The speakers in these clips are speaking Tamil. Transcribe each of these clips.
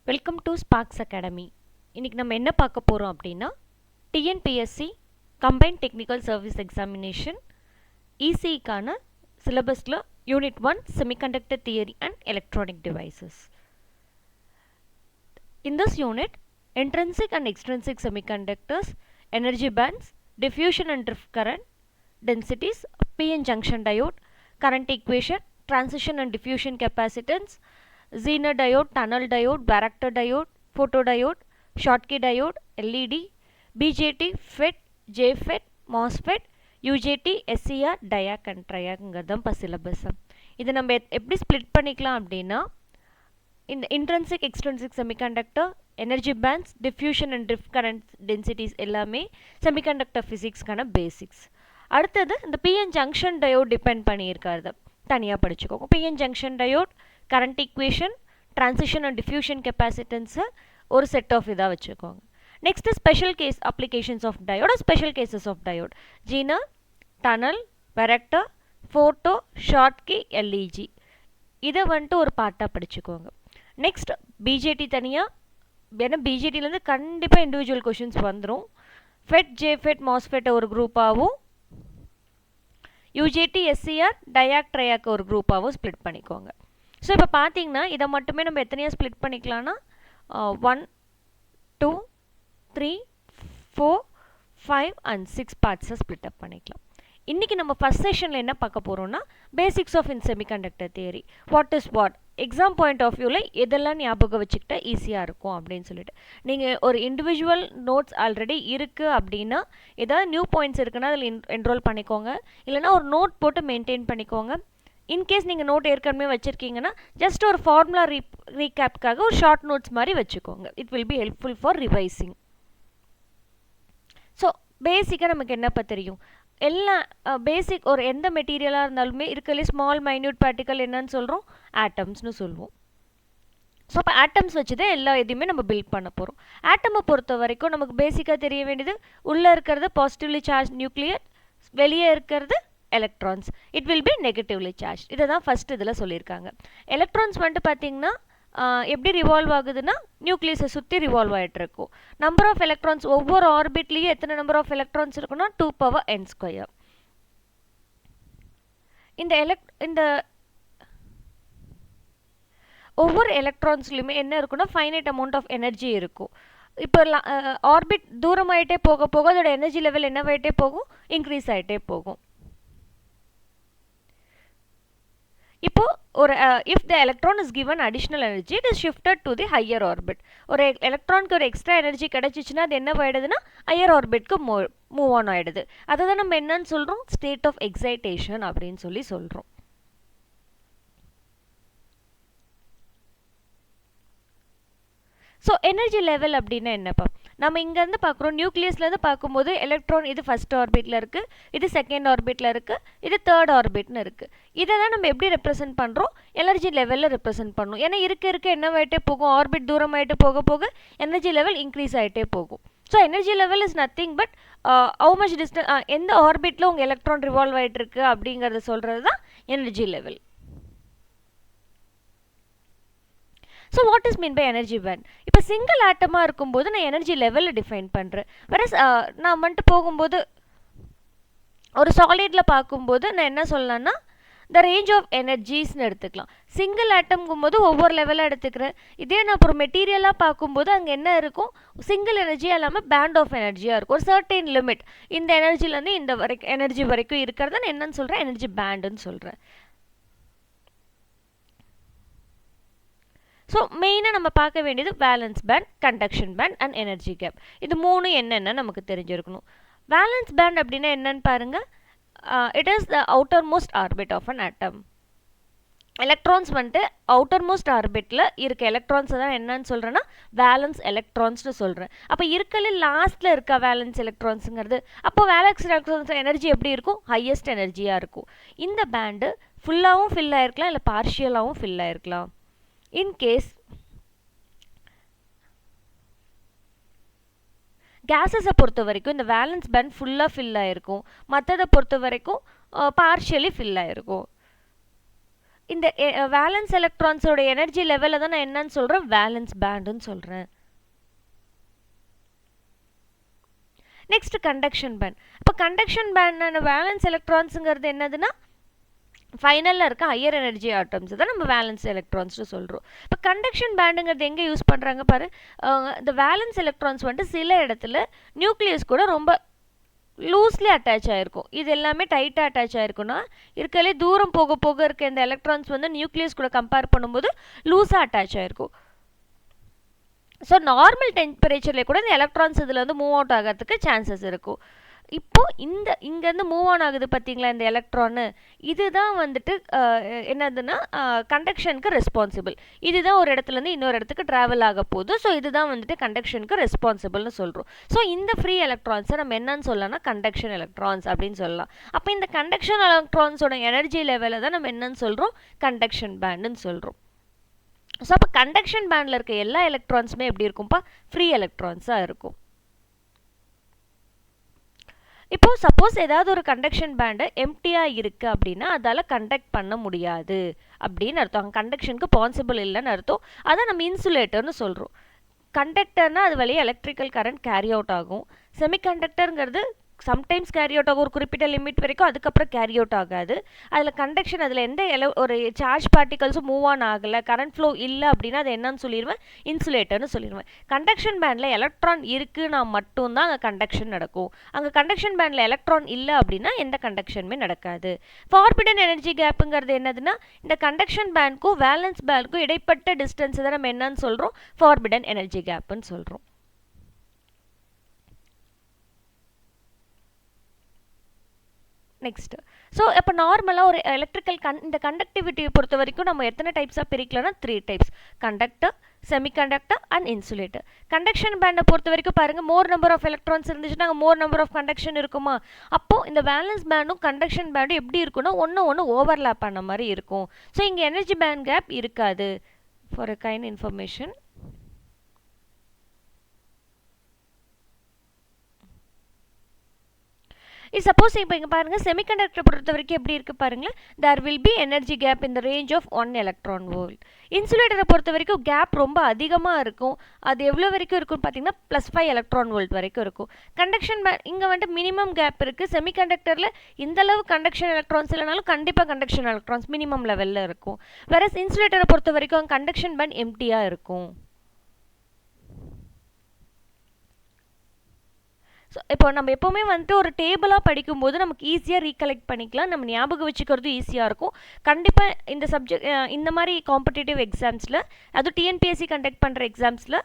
Welcome to Sparks academy. இன்றைக்கி நம்ம என்ன பார்க்க போகிறோம் அப்படின்னா TNPSC combined technical service examination இசிக்கான சிலபஸில் unit 1 semiconductor theory and electronic devices. In this unit, intrinsic and extrinsic semiconductors, energy bands, diffusion and drift current, densities, p-n junction diode, current equation, transition and diffusion capacitance, Zener diode, tunnel diode, varactor diode, photodiode, Schottky diode, LED, BJT, FET, JFET, MOSFET, UJT, SCR, diac and triac syllabus. இதை நம்ம எப்படி ஸ்ப்ளிட் பண்ணிக்கலாம் அப்படின்னா இந்த intrinsic extrinsic semiconductor, energy bands, diffusion and drift current densities எல்லாமே semiconductor physicsக்கான பேசிக்ஸ். அடுத்தது இந்த PN junction diode டிபெண்ட் பண்ணியிருக்காது, தனியாக படிச்சுக்கோங்க. PN junction diode, current equation, transition and diffusion capacitance ஒரு செட் ஆஃப் இதாக வச்சுக்கோங்க. Next special case applications of diode, special cases of diode, zener, tunnel, varactor, photo, Schottky, LED, இதை வந்துட்டு ஒரு பார்ட்டாக படிச்சுக்கோங்க. நெக்ஸ்ட் பிஜேடி தனியாக, ஏன்னா பிஜேடியிலேருந்து கண்டிப்பாக இண்டிவிஜுவல் கொஷின்ஸ் வந்துடும். ஃபெட், ஜேஃபெட், மாஸ்ஃபெட்டை ஒரு குரூப்பாகவும், யூஜேடி, எஸ்சிஆர், டயாக், ட்ரையாக் ஒரு குரூப்பாகவும் ஸ்ப்ளிட் பண்ணிக்கோங்க. ஸோ இப்போ பார்த்தீங்கன்னா இதை மட்டுமே நம்ம எத்தனையாக ஸ்ப்ளிட் பண்ணிக்கலாம்னா 1, 2, 3, 4, 5 and 6 பார்ட்ஸை ஸ்ப்ளிட் அப் பண்ணிக்கலாம். இன்றைக்கி நம்ம ஃபஸ்ட் செஷனில் என்ன பார்க்க போகிறோம்னா basics of in semiconductor theory, what is what, exam point of வியூவில் எதெல்லாம் ஞாபகம் வச்சுக்கிட்டா ஈஸியாக இருக்கும் அப்படின்னு சொல்லிட்டு. நீங்கள் ஒரு இண்டிவிஜுவல் நோட்ஸ் ஆல்ரெடி இருக்குது அப்படின்னா ஏதாவது நியூ பாயிண்ட்ஸ் இருக்குன்னா அதில் என்ரோல் பண்ணிக்கோங்க, இல்லைனா ஒரு நோட் போட்டு மெயின்டைன் பண்ணிக்கோங்க. இன்கேஸ் நீங்கள் நோட் ஏற்கனவே வச்சுருக்கீங்கன்னா ஜஸ்ட் ஒரு ஃபார்முலா ரீகேப்காக ஒரு ஷார்ட் நோட்ஸ் மாதிரி வச்சுக்கோங்க. It will be helpful for revising. So பேசிக்காக நமக்கு என்னப்போ தெரியும், எல்லாம் பேசிக் ஒரு எந்த மெட்டீரியலாக இருந்தாலுமே இருக்கலே ஸ்மால் மைன்யூட் பார்ட்டிக்கல் என்னன்னு சொல்கிறோம், ஆட்டம்ஸ்னு சொல்லுவோம். ஸோ இப்போ ஆட்டம்ஸ் வச்சு தான் எல்லா எதையுமே நம்ம பில்ட் பண்ண போகிறோம். ஆட்டமை பொறுத்த வரைக்கும் நமக்கு பேசிக்காக தெரிய வேண்டியது, உள்ளே இருக்கிறது பாசிட்டிவ்லி சார்ஜ் நியூக்ளியர், வெளியே இருக்கிறது electrons, it will B negatively charge. இதை தான் ஃபஸ்ட் இதில் சொல்லியிருக்காங்க. எலக்ட்ரான்ஸ் வந்துட்டு பார்த்திங்கன்னா எப்படி ரிவால்வ் ஆகுதுன்னா நியூக்ளியஸை சுற்றி ரிவால்வ் ஆகிட்டு இருக்கும். நம்பர் ஆஃப் எலக்ட்ரான்ஸ் ஒவ்வொரு ஆர்பிட்லேயும் எத்தனை நம்பர் ஆஃப் எலக்ட்ரான்ஸ் இருக்குன்னா 2^n². இந்த ஒவ்வொரு எலக்ட்ரான்ஸ்லையுமே என்ன இருக்குன்னா ஃபைனைட் அமௌண்ட் ஆஃப் எனர்ஜி இருக்கும். இப்போ ஆர்பிட் தூரமாயிட்டே போக போக அதோட எனர்ஜி லெவல் என்னவாயிட்டே போகும், இன்க்ரீஸ் ஆகிட்டே போகும். இப்போ ஒரு if the electron is given additional energy, it is shifted to the higher orbit. ஒரு எலக்ட்ரானுக்கு ஒரு எக்ஸ்ட்ரா எனர்ஜி கிடச்சிச்சுன்னா அது என்ன ஆகிடுதுன்னா ஹையர் ஆர்பிட்க்கு மூவ் ஆன் ஆகிடுது. அதை தான் நம்ம என்னன்னு சொல்கிறோம், ஸ்டேட் ஆஃப் எக்ஸைட்டேஷன் அப்படின்னு சொல்கிறோம். ஸோ எனர்ஜி லெவல் அப்படின்னா என்னப்பா, நம்ம இங்கேருந்து பார்க்குறோம், நியூக்ளியஸ்லேருந்து பார்க்கும்போது எலக்ட்ரான் இது ஃபஸ்ட் ஆர்பிட்டில் இருக்குது, இது செகண்ட் ஆர்பிட்டில் இருக்குது, இது தேர்ட் ஆர்பிட்னு இருக்குது. இதை தான் நம்ம எப்படி ரெப்ரசென்ட் பண்ணுறோம், எனர்ஜி லெவலில் ரெப்ரசென்ட் பண்ணணும். ஏன்னா இருக்க என்னவாயிட்டே போகும், ஆர்பிட் தூரமாயிட்டு போக போக எனர்ஜி லெவல் இன்க்ரீஸ் ஆகிட்டே போகும். So energy level is nothing but how much distance, எந்த ஆர்பிட்டில் உங்கள் எலக்ட்ரான் ரிவால்வ் ஆகிட்டு இருக்கு அப்படிங்கிறத சொல்கிறது தான் energy level. So what is mean by energy band? இப்போ சிங்கிள் ஆட்டமாக இருக்கும்போது நான் எனர்ஜி லெவலில் டிஃபைன் பண்ணுறேன். வேற நான் வந்துட்டு போகும்போது ஒரு சாலிடில் பார்க்கும்போது நான் என்ன சொல்லலாம்னா த ரேஞ்ச் ஆஃப் எனர்ஜிஸ்ன்னு எடுத்துக்கலாம். சிங்கிள் ஆட்டம்ங்கும் போது ஒவ்வொரு லெவலாக எடுத்துக்கிறேன். இதே நான் ஒரு மெட்டீரியலாக பார்க்கும்போது அங்கே என்ன இருக்கும், சிங்கிள் எனர்ஜியாக இல்லாமல் பேண்ட் ஆஃப் எனர்ஜியாக இருக்கும். ஒரு சர்டைன் லிமிட், இந்த எனர்ஜிலேருந்து இந்த எனர்ஜி வரைக்கும் இருக்கிறத நான் என்னன்னு சொல்கிறேன், எனர்ஜி பேண்டுன்னு சொல்கிறேன். ஸோ மெயினாக நம்ம பார்க்க வேண்டியது valence band, conduction band and energy gap. இது மூணு என்னென்ன நமக்கு தெரிஞ்சிருக்கணும். வேலன்ஸ் பேண்ட் அப்படின்னா என்னன்னு பாருங்கள், it is the outermost orbit of an atom. Electrons வந்துட்டு அவுட்டர் மோஸ்ட் ஆர்பிட்டில் இருக்க எலக்ட்ரான்ஸை தான் என்னன்னு சொல்கிறேன்னா வேலன்ஸ் எலக்ட்ரான்ஸ்னு சொல்கிறேன். அப்போ இருக்கல லாஸ்ட்டில் இருக்க வேலன்ஸ் எலக்ட்ரான்ஸுங்கிறது, அப்போ வேலன்ஸ் எலக்ட்ரான்ஸ் எனர்ஜி எப்படி இருக்கும், ஹையஸ்ட் எனர்ஜியாக இருக்கும். இந்த பேண்டு ஃபுல்லாகவும் ஃபில் ஆகிருக்கலாம், இல்லை பார்ஷியலாகவும் ஃபில் ஆகிருக்கலாம். இன்கேஸ் கேஸஸை பொறுத்த வரைக்கும் இந்த வேலன்ஸ் பேண்ட் ஃபுல்லாக ஃபில் ஆகிருக்கும், மற்றதை பொறுத்த வரைக்கும் பார்ஷியலி ஃபில் ஆகிருக்கும். இந்த வேலன்ஸ் எலக்ட்ரான்ஸோட எனர்ஜி லெவலில் தான் நான் என்னன்னு சொல்கிறேன், வேலன்ஸ் பேண்டுன்னு சொல்கிறேன். Next conduction band. இப்போ கண்டக்ஷன் பேண்ட் வேலன்ஸ் எலக்ட்ரான்ஸுங்கிறது என்னதுன்னா ஃபைனலில் இருக்க ஹையர் எனர்ஜி ஆட்டம்ஸ் தான் நம்ம வேலன்ஸ் எலக்ட்ரான்ஸ்னு சொல்கிறோம். இப்போ கண்டக்ஷன் பேண்டுங்கிறது எங்கே யூஸ் பண்ணுறாங்க பாரு, இந்த வேலன்ஸ் எலக்ட்ரான்ஸ் வந்துட்டு சில இடத்துல நியூக்ளியஸ் கூட ரொம்ப லூஸ்லி அட்டாச் ஆகிருக்கும். இது எல்லாமே டைட்டாக அட்டாச் ஆகிருக்குன்னா இருக்கலே தூரம் போக போக இருக்க இந்த எலக்ட்ரான்ஸ் வந்து நியூக்ளியஸ் கூட கம்பேர் பண்ணும்போது லூஸாக அட்டாச் ஆகிருக்கும். ஸோ நார்மல் டெம்பரேச்சர்லேயே கூட இந்த எலக்ட்ரான்ஸ் இதில் வந்து மூவ் அவுட் ஆகிறதுக்கு சான்சஸ் இருக்கும். இப்போது இங்கேருந்து மூவ் ஆன் ஆகுது பார்த்தீங்களா இந்த எலக்ட்ரானு, இதுதான் வந்துட்டு என்னதுன்னா கண்டக்ஷனுக்கு ரெஸ்பான்சிபிள். இதுதான் ஒரு இடத்துலேருந்து இன்னொரு இடத்துக்கு ட்ராவல் ஆக போகுது. ஸோ இதுதான் வந்துட்டு கண்டக்ஷனுக்கு ரெஸ்பான்சிபிள்னு சொல்கிறோம். ஸோ இந்த ஃப்ரீ எலக்ட்ரான்ஸை நம்ம என்னன்னு சொல்லலாம்னா கண்டக்ஷன் எலக்ட்ரான்ஸ் அப்படின்னு சொல்லலாம். அப்போ இந்த கண்டக்ஷன் எலக்ட்ரான்ஸோட எனர்ஜி லெவலை தான் நம்ம என்னன்னு சொல்கிறோம், கண்டக்ஷன் பேண்டுன்னு சொல்கிறோம். ஸோ அப்போ கண்டக்ஷன் பேண்டில் இருக்க எல்லா எலக்ட்ரான்ஸுமே எப்படி இருக்கும்ப்பா, ஃப்ரீ எலக்ட்ரான்ஸாக இருக்கும். இப்போ சப்போஸ் ஏதாவது ஒரு கண்டக்ஷன் பேண்டு எம்டியாக இருக்குது அப்படின்னா அதால் கண்டக்ட் பண்ண முடியாது அப்படின்னு அர்த்தம். கண்டக்ஷனுக்கு பாசிபிள் இல்லைன்னு அர்த்தம். அதை நம்ம இன்சுலேட்டர்னு சொல்கிறோம். கண்டக்டர்னால் அது வழியாக எலக்ட்ரிக்கல் கரண்ட் கேரி அவுட் ஆகும். செமிகண்டக்டருங்கிறது சம்டைம்ஸ் கேரி அவுட் ஆகும் ஒரு குறிப்பிட்ட லிமிட் வரைக்கும், அதுக்கப்புறம் கேரி அவுட் ஆகாது. அதில் கண்டக்ஷன் அதில் எந்த ஒரு சார்ஜ் பார்ட்டிகல்ஸும் மூவ் ஆன் ஆகலை, கரண்ட் ஃப்ளோ இல்லை அப்படின்னா அது என்னன்னு சொல்லிடுவேன், இன்சுலேட்டர்னு சொல்லிடுவேன். கண்டக்ஷன் பேண்டில் எலக்ட்ரான் இருக்குன்னா மட்டும்தான் அங்கே கண்டக்ஷன் நடக்கும். அங்கே கண்டக்ஷன் பேண்டில் எலக்ட்ரான் இல்லை அப்படின்னா எந்த கண்டக்ஷனுமே நடக்காது. ஃபார்பிடன் எனர்ஜி கேப்புங்கிறது என்னதுன்னா இந்த கண்டக்ஷன் பேண்டுக்கும் வேலன்ஸ் பேண்டுக்கும் இடைப்பட்ட டிஸ்டன்ஸ் தான் நம்ம என்னன்னு சொல்கிறோம், ஃபார்பிடன் எனர்ஜி கேப்புன்னு சொல்கிறோம். நெக்ஸ்ட், ஸோ இப்போ நார்மலாக ஒரு எலக்ட்ரிக்கல் இந்த கண்டக்டிவிட்டியை பொறுத்த வரைக்கும் நம்ம எத்தனை டைப்ஸாக பிரிக்கலாம்னா 3 types, conductor, semiconductor and insulator. Conduction பேண்டை பொறுத்த வரைக்கும் பாருங்கள், மோர் நம்பர் ஆஃப் எலக்ட்ரான்ஸ் இருந்துச்சுன்னா அங்கே மோர் நம்பர் ஆஃப் கண்டக்ஷன் இருக்குமா. அப்போது இந்த வேலன்ஸ் பேண்டும் கண்டக்ஷன் பேண்டும் எப்படி இருக்குன்னா ஒன்று ஓவர்லேப் பண்ண மாதிரி இருக்கும். ஸோ இங்கே எனர்ஜி பேண்ட் கேப் இருக்காது. For a kind information, suppose இப்போ இங்கே பாருங்கள் செமிகண்டக்டர் பொறுத்த வரைக்கும் எப்படி இருக்குது பாருங்கள், there will be energy gap in the range of 1 electron volt. இன்சுலேட்டரை பொறுத்த வரைக்கும் கேப் ரொம்ப அதிகமாக இருக்கும். அது எவ்வளோ வரைக்கும் இருக்குன்னு பார்த்தீங்கன்னா +5 electron volt வரைக்கும் இருக்கும். கண்டக்ஷன் இங்கே வந்துட்டு மினிமம் கேப் இருக்குது. செமிகண்டக்டரில் இந்தளவு கண்டக்ஷன் எலக்ட்ரான்ஸ் இல்லைனாலும் கண்டிப்பாக கண்டக்ஷன் எலக்ட்ரான்ஸ் மினிமம் லெவலில் இருக்கும். வேற இன்சுலேட்டரை பொறுத்த வரைக்கும் கண்டக்ஷன் பேண்ட் எம்டியாக இருக்கும். ஸோ இப்போ நம்ம எப்போவுமே வந்துட்டு ஒரு டேபிளாக படிக்கும்போது நமக்கு ஈஸியாக ரீகலெக்ட் பண்ணிக்கலாம், நம்ம ஞாபகம் வச்சுக்கிறது ஈஸியாக இருக்கும். கண்டிப்பாக இந்த சப்ஜெக்ட் இந்த மாதிரி காம்படிட்டிவ் எக்ஸாம்ஸில், அதுவும் டிஎன்பிஎஸ்சி கண்டக்ட் பண்ணுற எக்ஸாம்ஸில்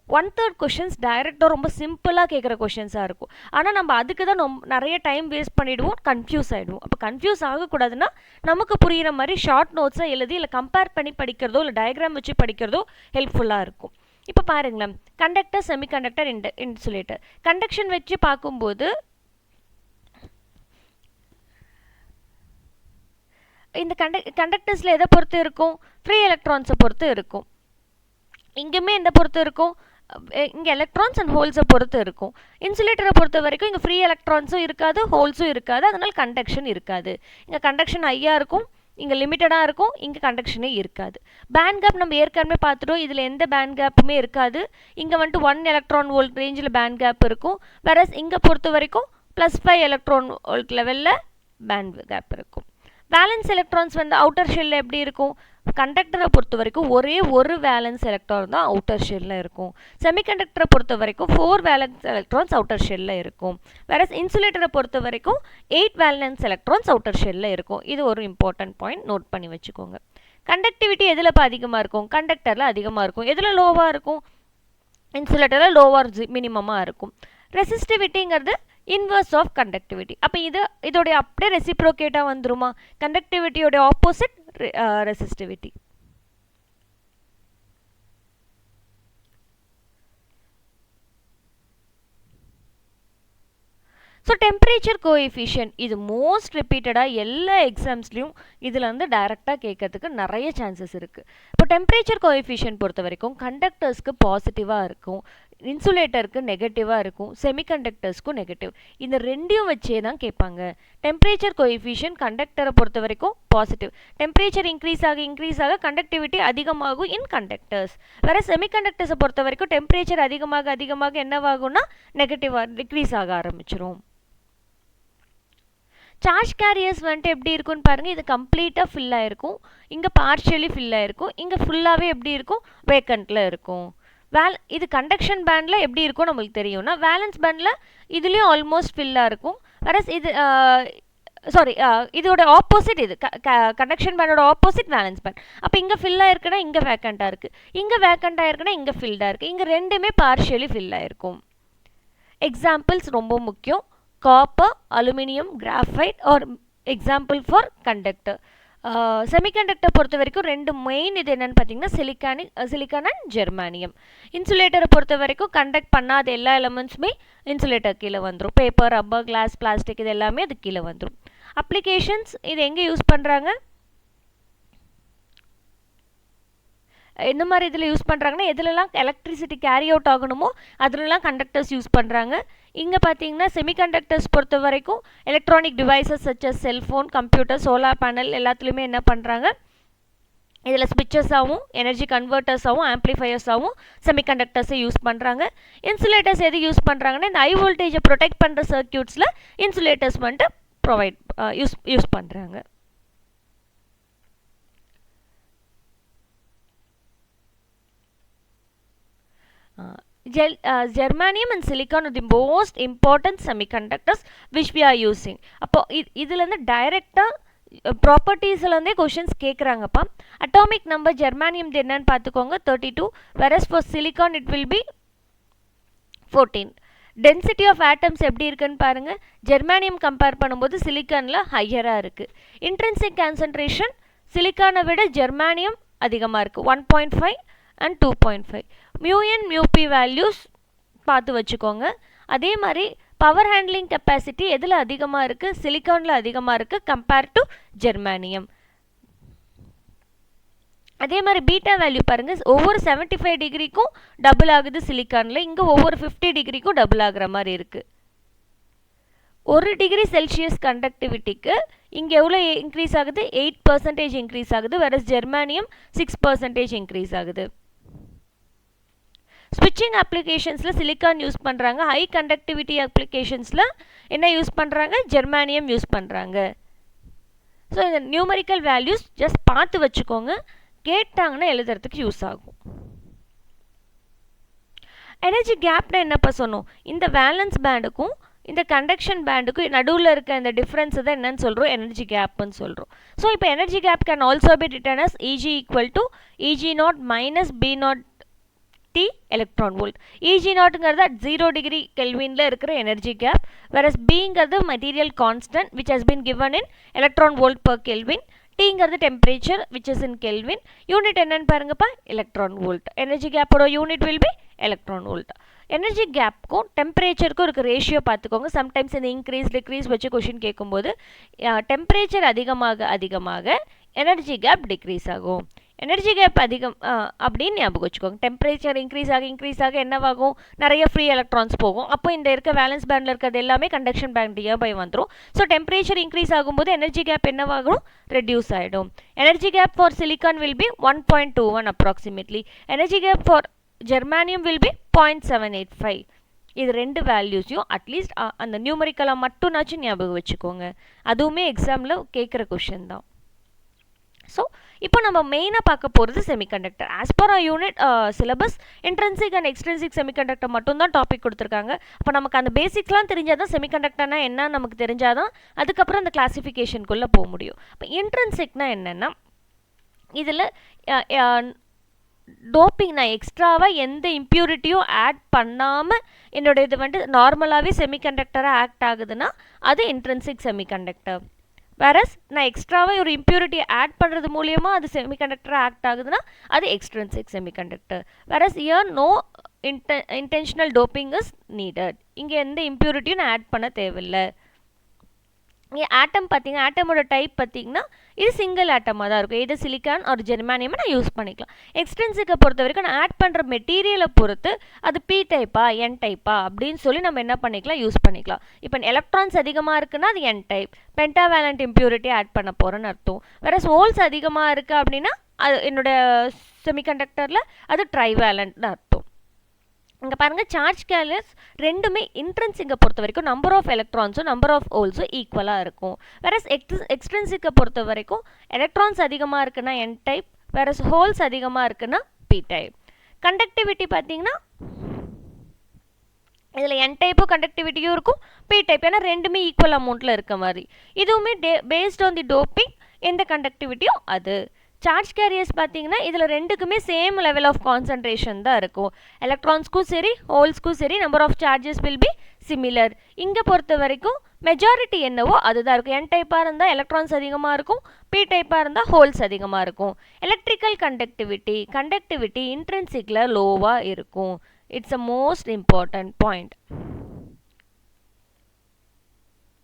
1/3 கொஷின்ஸ் டைரெக்டாக ரொம்ப சிம்பிளாக கேட்குற கொஷின்ஸாக இருக்கும். ஆனால் நம்ம அதுக்கு தான் நிறைய டைம் வேஸ்ட் பண்ணிவிடுவோம், கன்ஃபியூஸ் ஆகிடுவோம். அப்போ கன்ஃபியூஸ் ஆகக்கூடாதுன்னா நமக்கு புரிகிற மாதிரி ஷார்ட் நோட்ஸை எழுதி இல்லை கம்பேர் பண்ணி படிக்கிறதோ இல்லை டயக்ராம் வச்சு படிக்கிறதோ ஹெல்ப்ஃபுல்லாக இருக்கும். இப்போ பாருங்களேன், கண்டக்டர், செமிகண்டக்டர், இன்சுலேட்டர். கண்டக்ஷன் வச்சு பார்க்கும்போது இந்த கண்டக்டர்ஸில் எதை பொறுத்து இருக்கும், ஃப்ரீ எலக்ட்ரான்ஸை பொறுத்து இருக்கும். இங்கேயுமே எதை பொறுத்து இருக்கும், இங்கே எலக்ட்ரான்ஸ் அண்ட் ஹோல்ஸை பொறுத்து இருக்கும். இன்சுலேட்டரை பொறுத்த வரைக்கும் இங்கே ஃப்ரீ எலக்ட்ரான்ஸும் இருக்காது, ஹோல்ஸும் இருக்காது, அதனால் கண்டக்ஷன் இருக்காது. இங்கே கண்டக்ஷன் ஹையாக இருக்கும், இங்கே லிமிட்டடாக இருக்கும், இங்கே கண்டக்ஷனே இருக்காது. பேண்ட் கேப் நம்ம ஏற்கனவே பார்த்துட்டோம், இதில் எந்த பேண்ட் கேப்புமே இருக்காது. இங்கே வந்துட்டு 1 electron volt ரேஞ்சில் பேண்ட் கேப் இருக்கும். வேற இங்கே பொறுத்த வரைக்கும் +5 electron volt லெவலில் பேண்ட் கேப் இருக்கும். வேலன்ஸ் எலக்ட்ரான்ஸ் வந்து அவுட்டர் ஷெல்லில் எப்படி இருக்கும், கண்டக்டரை பொறுத்த வரைக்கும் ஒரே ஒரு வேலன்ஸ் எலக்ட்ரான் தான் அவுட்டர் ஷெல்லில் இருக்கும். செமிகண்டக்டரை பொறுத்த வரைக்கும் 4 வேலன்ஸ் எலக்ட்ரான்ஸ் அவுட்டர் ஷெல்லில் இருக்கும். வேற இன்சுலேட்டரை பொறுத்த வரைக்கும் 8 வேலன்ஸ் எலக்ட்ரான்ஸ் அவுட்டர் ஷெல்லில் இருக்கும். இது ஒரு இம்பார்ட்டன்ட் பாயிண்ட், நோட் பண்ணி வச்சுக்கோங்க. கண்டக்டிவிட்டி எதில் இப்போ அதிகமாக இருக்கும், கண்டக்டரில் அதிகமாக இருக்கும். எதில் லோவாக இருக்கும், இன்சுலேட்டரில் லோவார் மினிமமாக இருக்கும். ரெசிஸ்டிவிட்டிங்கிறது இன்வர்ஸ் ஆஃப் கண்டக்டிவிட்டி. அப்போ இதோடைய அப்படியே ரெசிப்ரோகேட்டாக வந்துருமா, கண்டக்டிவிட்டியோட opposite resistivity. So temperature coefficient இது மோஸ்ட் ரிப்பீட்டடாக எல்லா எக்ஸாம்ஸ்லையும் இதில் வந்து டைரெக்டாக கேட்கறதுக்கு நிறைய சான்சஸ் இருக்குது. இப்போ டெம்பரேச்சர் கோஎஃபிஷியன்ட் பொறுத்த வரைக்கும் கண்டக்டர்ஸ்க்கு பாசிட்டிவாக இருக்கும். இன்சுலேட்டருக்கு நெகட்டிவாக இருக்கும், செமிகண்டக்டர்ஸ்க்கும் நெகட்டிவ். இந்த ரெண்டையும் வச்சே தான் கேட்பாங்க. டெம்பரேச்சர் கோஎஃபிஷியன்ட் கண்டக்டரை பொறுத்த வரைக்கும் பாசிட்டிவ். டெம்பரேச்சர் இன்க்ரீஸ் ஆக கண்டக்டிவிட்டி அதிகமாகும் இன் கண்டக்டர்ஸ். வேற செமிகண்டக்டர்ஸை பொறுத்த வரைக்கும் டெம்பரேச்சர் அதிகமாக என்னவாகும்னா நெகட்டிவாக டிக்ரீஸ் ஆக ஆரம்பிச்சிரும். சார்ஜ் கேரியர்ஸ் வந்துட்டு எப்படி இருக்குன்னு பாருங்கள். இது கம்ப்ளீட்டாக ஃபில் ஆகிருக்கும், இங்கே பார்ஷியலி ஃபில் ஆகிருக்கும், இங்கே ஃபுல்லாகவே எப்படி இருக்கும் வேக்கண்ட்டில் இருக்கும். இது கண்டக்ஷன் பேண்டில் எப்படி இருக்கும் நம்மளுக்கு தெரியும்னா, வேலன்ஸ் பேண்டில் இதுலேயும் ஆல்மோஸ்ட் ஃபில்லாக இருக்கும். வேறஸ் இது இதோட ஆப்போசிட், இது கண்டக்ஷன் பேண்டோட ஆப்போசிட் வேலன்ஸ் பேண்ட். அப்போ இங்கே ஃபில்லாக இருக்குன்னா இங்கே வேக்கண்ட்டாக இருக்குது, இங்கே வேக்கண்ட்டாக இருக்குன்னா இங்கே ஃபில்டாக இருக்குது, இங்கே ரெண்டுமே பார்ஷியலி ஃபில் ஆகிருக்கும். எக்ஸாம்பிள்ஸ் ரொம்ப முக்கியம். Copper, aluminium, graphite are example for conductor. Semiconductor பொறுத்த வரைக்கும் ரெண்டு மெயின் இது என்னென்னு பார்த்தீங்கன்னா சிலிக்கான் அண்ட் ஜெர்மானியம். இன்சுலேட்டரை பொறுத்த வரைக்கும் கண்டக்ட் பண்ணாத எல்லா எலமெண்ட்ஸுமே இன்சுலேட்டர் கீழே வந்துடும். பேப்பர், ரப்பர், கிளாஸ், பிளாஸ்டிக் இது எல்லாமே அது கீழே வந்துடும். அப்ளிகேஷன்ஸ் இது எங்கே யூஸ் பண்ணுறாங்க, எந்த மாதிரி இதில் யூஸ் பண்ணுறாங்கன்னா, எதுலலாம் எலக்ட்ரிசிட்டி கேரி அவுட் ஆகணுமோ அதுலலாம் கண்டக்டர்ஸ் யூஸ் பண்ணுறாங்க. இங்கே பார்த்தீங்கன்னா செமிகண்டக்டர்ஸ் பொறுத்த வரைக்கும் electronic devices such as cellphone, computer, solar panel எல்லாத்துலேயுமே என்ன பண்ணுறாங்க, இதில் ஸ்விட்சஸாகவும் எனர்ஜி கன்வெர்ட்டர்ஸாகவும் ஆம்ப்ளிஃபயர்ஸாகவும் செமிகண்டக்டர்ஸை யூஸ் பண்ணுறாங்க. இன்சுலேட்டர்ஸ் எது யூஸ் பண்ணுறாங்கன்னா, இந்த ஹை வோல்டேஜை ப்ரொடெக்ட் பண்ணுற சர்க்யூட்ஸில் இன்சுலேட்டர்ஸ் வந்துட்டு யூஸ் பண்ணுறாங்க. Germanium and silicon are the most important semiconductors which we are using. அப்போ இதுலேருந்து டைரெக்டாக ப்ராப்பர்ட்டிஸ்லேருந்தே கொஷின்ஸ் கேட்குறாங்கப்பா. அட்டாமிக் நம்பர் ஜெர்மானியம் என்னன்னு பார்த்துக்கோங்க 32, whereas for silicon it will be 14. Density of atoms எப்படி இருக்குன்னு பாருங்கள். ஜெர்மானியம் கம்பேர் பண்ணும்போது சிலிக்கானில் ஹையராக இருக்குது. இன்ட்ரின்சிக் கான்சன்ட்ரேஷன் சிலிக்கானை விட ஜெர்மானியம் அதிகமாக இருக்குது, 1.5 and 2.5. மியூஎன் மியூபி வேல்யூஸ் பார்த்து வச்சுக்கோங்க. அதே மாதிரி பவர் ஹேண்ட்லிங் கெப்பாசிட்டி எதில் அதிகமாக இருக்குது, சிலிக்கானில் அதிகமாக இருக்குது கம்பேர் டு ஜெர்மானியம். அதே மாதிரி பீட்டா வேல்யூ பாருங்கள், ஒவ்வொரு 75 டிகிரிக்கும் டபுள் ஆகுது சிலிக்கானில், இங்கே ஒவ்வொரு 50 டிகிரிக்கும் டபுள் ஆகிற மாதிரி இருக்குது. 1 டிகிரி செல்சியஸ் கண்டக்டிவிட்டிக்கு இங்கே எவ்வளோ இன்க்ரீஸ் ஆகுது, 8% இன்க்ரீஸ் ஆகுது, வேற ஜெர்மானியம் 6% இன்க்ரீஸ் ஆகுது. ஸ்விட்சிங் அப்ளிகேஷன்ஸில் சிலிக்கான் யூஸ் பண்ணுறாங்க. ஹை கண்டக்டிவிட்டி அப்ளிகேஷன்ஸில் என்ன யூஸ் பண்ணுறாங்க, ஜெர்மானியம் யூஸ் பண்ணுறாங்க. ஸோ இந்த நியூமரிக்கல் வேல்யூஸ் ஜஸ்ட் பார்த்து வச்சுக்கோங்க, கேட்டாங்கன்னா எழுதுறதுக்கு யூஸ் ஆகும். எனர்ஜி கேப்னா என்னப்பா சொன்னோம், இந்த வேலன்ஸ் பேண்டுக்கும் இந்த கண்டக்ஷன் பேண்டுக்கும் நடுவில் இருக்க இந்த டிஃப்ரென்ஸ் தான் என்னன்னு சொல்கிறோம், எனர்ஜி கேப்னு சொல்கிறோம். ஸோ இப்போ energy gap can also be written as EG equal to EG0 minus B0 T electron volt. EG0ங்கிறது 0 டிகிரி கெல்வினில் இருக்கிற எனர்ஜி கேப், வேறஸ் Bங்கிறது material constant which has been given in electron volt per kelvin. Tங்கிறது temperature which is in kelvin. Unit என்னன்னு பாருங்கப்பா, எலக்ட்ரான் வோல்ட். எனர்ஜி கேப்போட unit will be electron volt. Energy கேப்புக்கும் டெம்பரேச்சருக்கும் இருக்க ரேஷியோ பார்த்துக்கோங்க. சம்டைம்ஸ் இந்த இன்க்ரீஸ் டிக்ரீஸ் வச்சு கொஷின் கேட்கும்போது டெம்பரேச்சர் அதிகமாக எனர்ஜி கேப் டிக்ரீஸ் ஆகும். எனர்ஜி கேப் அதிகம் அப்படின்னு ஞாபகம் வச்சுக்கோங்க. டெம்பரேச்சர் இன்க்ரீஸ் ஆக என்னவாகும், நிறைய ஃப்ரீ எலக்ட்ரான்ஸ் போகும். அப்போ இந்த இருக்க வேலன்ஸ் பேண்டில் இருக்கிறது எல்லாமே கண்டக்ஷன் பேண்டியாக போய் வந்துடும். ஸோ டெம்பரேச்சர் இன்க்ரீஸ் ஆகும்போது எனர்ஜி கேப் என்னவாகும், ரெடியூஸ் ஆகிடும். Energy gap for silicon will be 1.21 approximately. Energy gap for germanium will be 0.785. இது ரெண்டு வேல்யூஸையும் அட்லீஸ்ட் அந்த நியூமரிக்கலாக மட்டும்னாச்சும் ஞாபகம் வச்சுக்கோங்க. அதுவுமே எக்ஸாமில் கேட்குற கொஷின் தான். ஸோ இப்போ நம்ம மெயினாக பார்க்க போகிறது semiconductor. As per our unit syllabus intrinsic and extrinsic semiconductor மட்டும்தான் டாபிக் கொடுத்துருக்காங்க. அப்போ நமக்கு அந்த பேசிக்ஸ்லாம் தெரிஞ்சால் தான் செமிகண்டக்டர்னா என்ன நமக்கு தெரிஞ்சால் தான் அதுக்கப்புறம் அந்த கிளாஸிஃபிகேஷனுக்குள்ளே போக முடியும். இப்போ இன்ட்ரின்சிக்னா என்னென்னா, இதில் டோப்பிங் நான் எக்ஸ்ட்ராவாக எந்த இம்ப்யூரிட்டியும் ஆட் பண்ணாமல் என்னோடய இது வந்துட்டு நார்மலாகவே செமிகண்டக்டராக ஆக்ட் ஆகுதுன்னா அது இன்ட்ரின்சிக் செமிகண்டக்டர். வேறஸ் நான் எக்ஸ்ட்ராவாக ஒரு இம்ப்யூரிட்டியை ஆட் பண்ணுறது மூலியமாக அது செமிகண்டக்டராக ஆக்ட் ஆகுதுன்னா அது extrinsic semiconductor. Whereas here no intentional doping is needed. இங்கே எந்த இம்ப்யூரிட்டியும் நான் ஆட் பண்ண தேவையில்லை. இங்கே ஆட்டம் பார்த்தீங்கன்னா ஆட்டமோட டைப் பார்த்தீங்கன்னா இது சிங்கிள் ஆட்டமாக தான் இருக்கும். இது சிலிக்கான் ஒரு ஜெர்மானியம் நான் யூஸ் பண்ணிக்கலாம். எக்ஸ்ட்ரின்சிக்கை பொறுத்த வரைக்கும் நான் ஆட் பண்ணுற மெட்டீரியலை பொறுத்து அது பி டைப்பா என் டைப்பா அப்படின்னு சொல்லி நம்ம என்ன பண்ணிக்கலாம் யூஸ் பண்ணிக்கலாம். இப்போ எலக்ட்ரான்ஸ் அதிகமாக இருக்குன்னா அது N type, pentavalent impurity add பண்ண போகிறேன்னு அர்த்தம். வேற ஹோல்ஸ் அதிகமாக இருக்குது அப்படின்னா அது என்னோட செமிகண்டக்டரில் அது ட்ரைவேலண்ட்னு அர்த்தம். இங்கே பாருங்கள் சார்ஜ் கேரியர்ஸ் ரெண்டுமே இன்ட்ரென்சிக்கை பொறுத்த வரைக்கும் நம்பர் ஆஃப் எலக்ட்ரான்ஸும் நம்பர் ஆஃப் ஹோல்ஸும் ஈக்குவலாக இருக்கும். வேற எக்ஸ்ட்ரின்சிக்கை பொறுத்த வரைக்கும் எலக்ட்ரான்ஸ் அதிகமாக இருக்குன்னா என் டைப், வேற ஹோல்ஸ் அதிகமாக இருக்குன்னா பி டைப். கண்டக்டிவிட்டி பார்த்தீங்கன்னா இதில் என் டைப்பும் கண்டக்டிவிட்டியும் இருக்கும், பி டைப், ஏன்னா ரெண்டுமே ஈக்குவல் அமௌண்ட்டில் இருக்க மாதிரி. இதுவுமே பேஸ்ட் ஆன் தி டோப்பிங் எந்த கண்டக்டிவிட்டியும் அது. சார்ஜ் கேரியர்ஸ் பார்த்தீங்கன்னா இதில் ரெண்டுக்குமே சேம் லெவல் ஆஃப் கான்சன்ட்ரேஷன் தான் இருக்கும். எலக்ட்ரான்ஸ்க்கும் சரி ஹோல்ஸ்க்கும் சரி number of charges will be similar. இங்கே பொறுத்த வரைக்கும் மெஜாரிட்டி என்னவோ அதுதான் இருக்கும். என் டைப்பாக இருந்தால் எலக்ட்ரான்ஸ் அதிகமாக இருக்கும், பி டைப்பாக இருந்தால் ஹோல்ஸ் அதிகமாக இருக்கும். எலக்ட்ரிக்கல் கண்டக்டிவிட்டி இன்ட்ரின்சிக்கில் லோவாக இருக்கும். It's a most important point.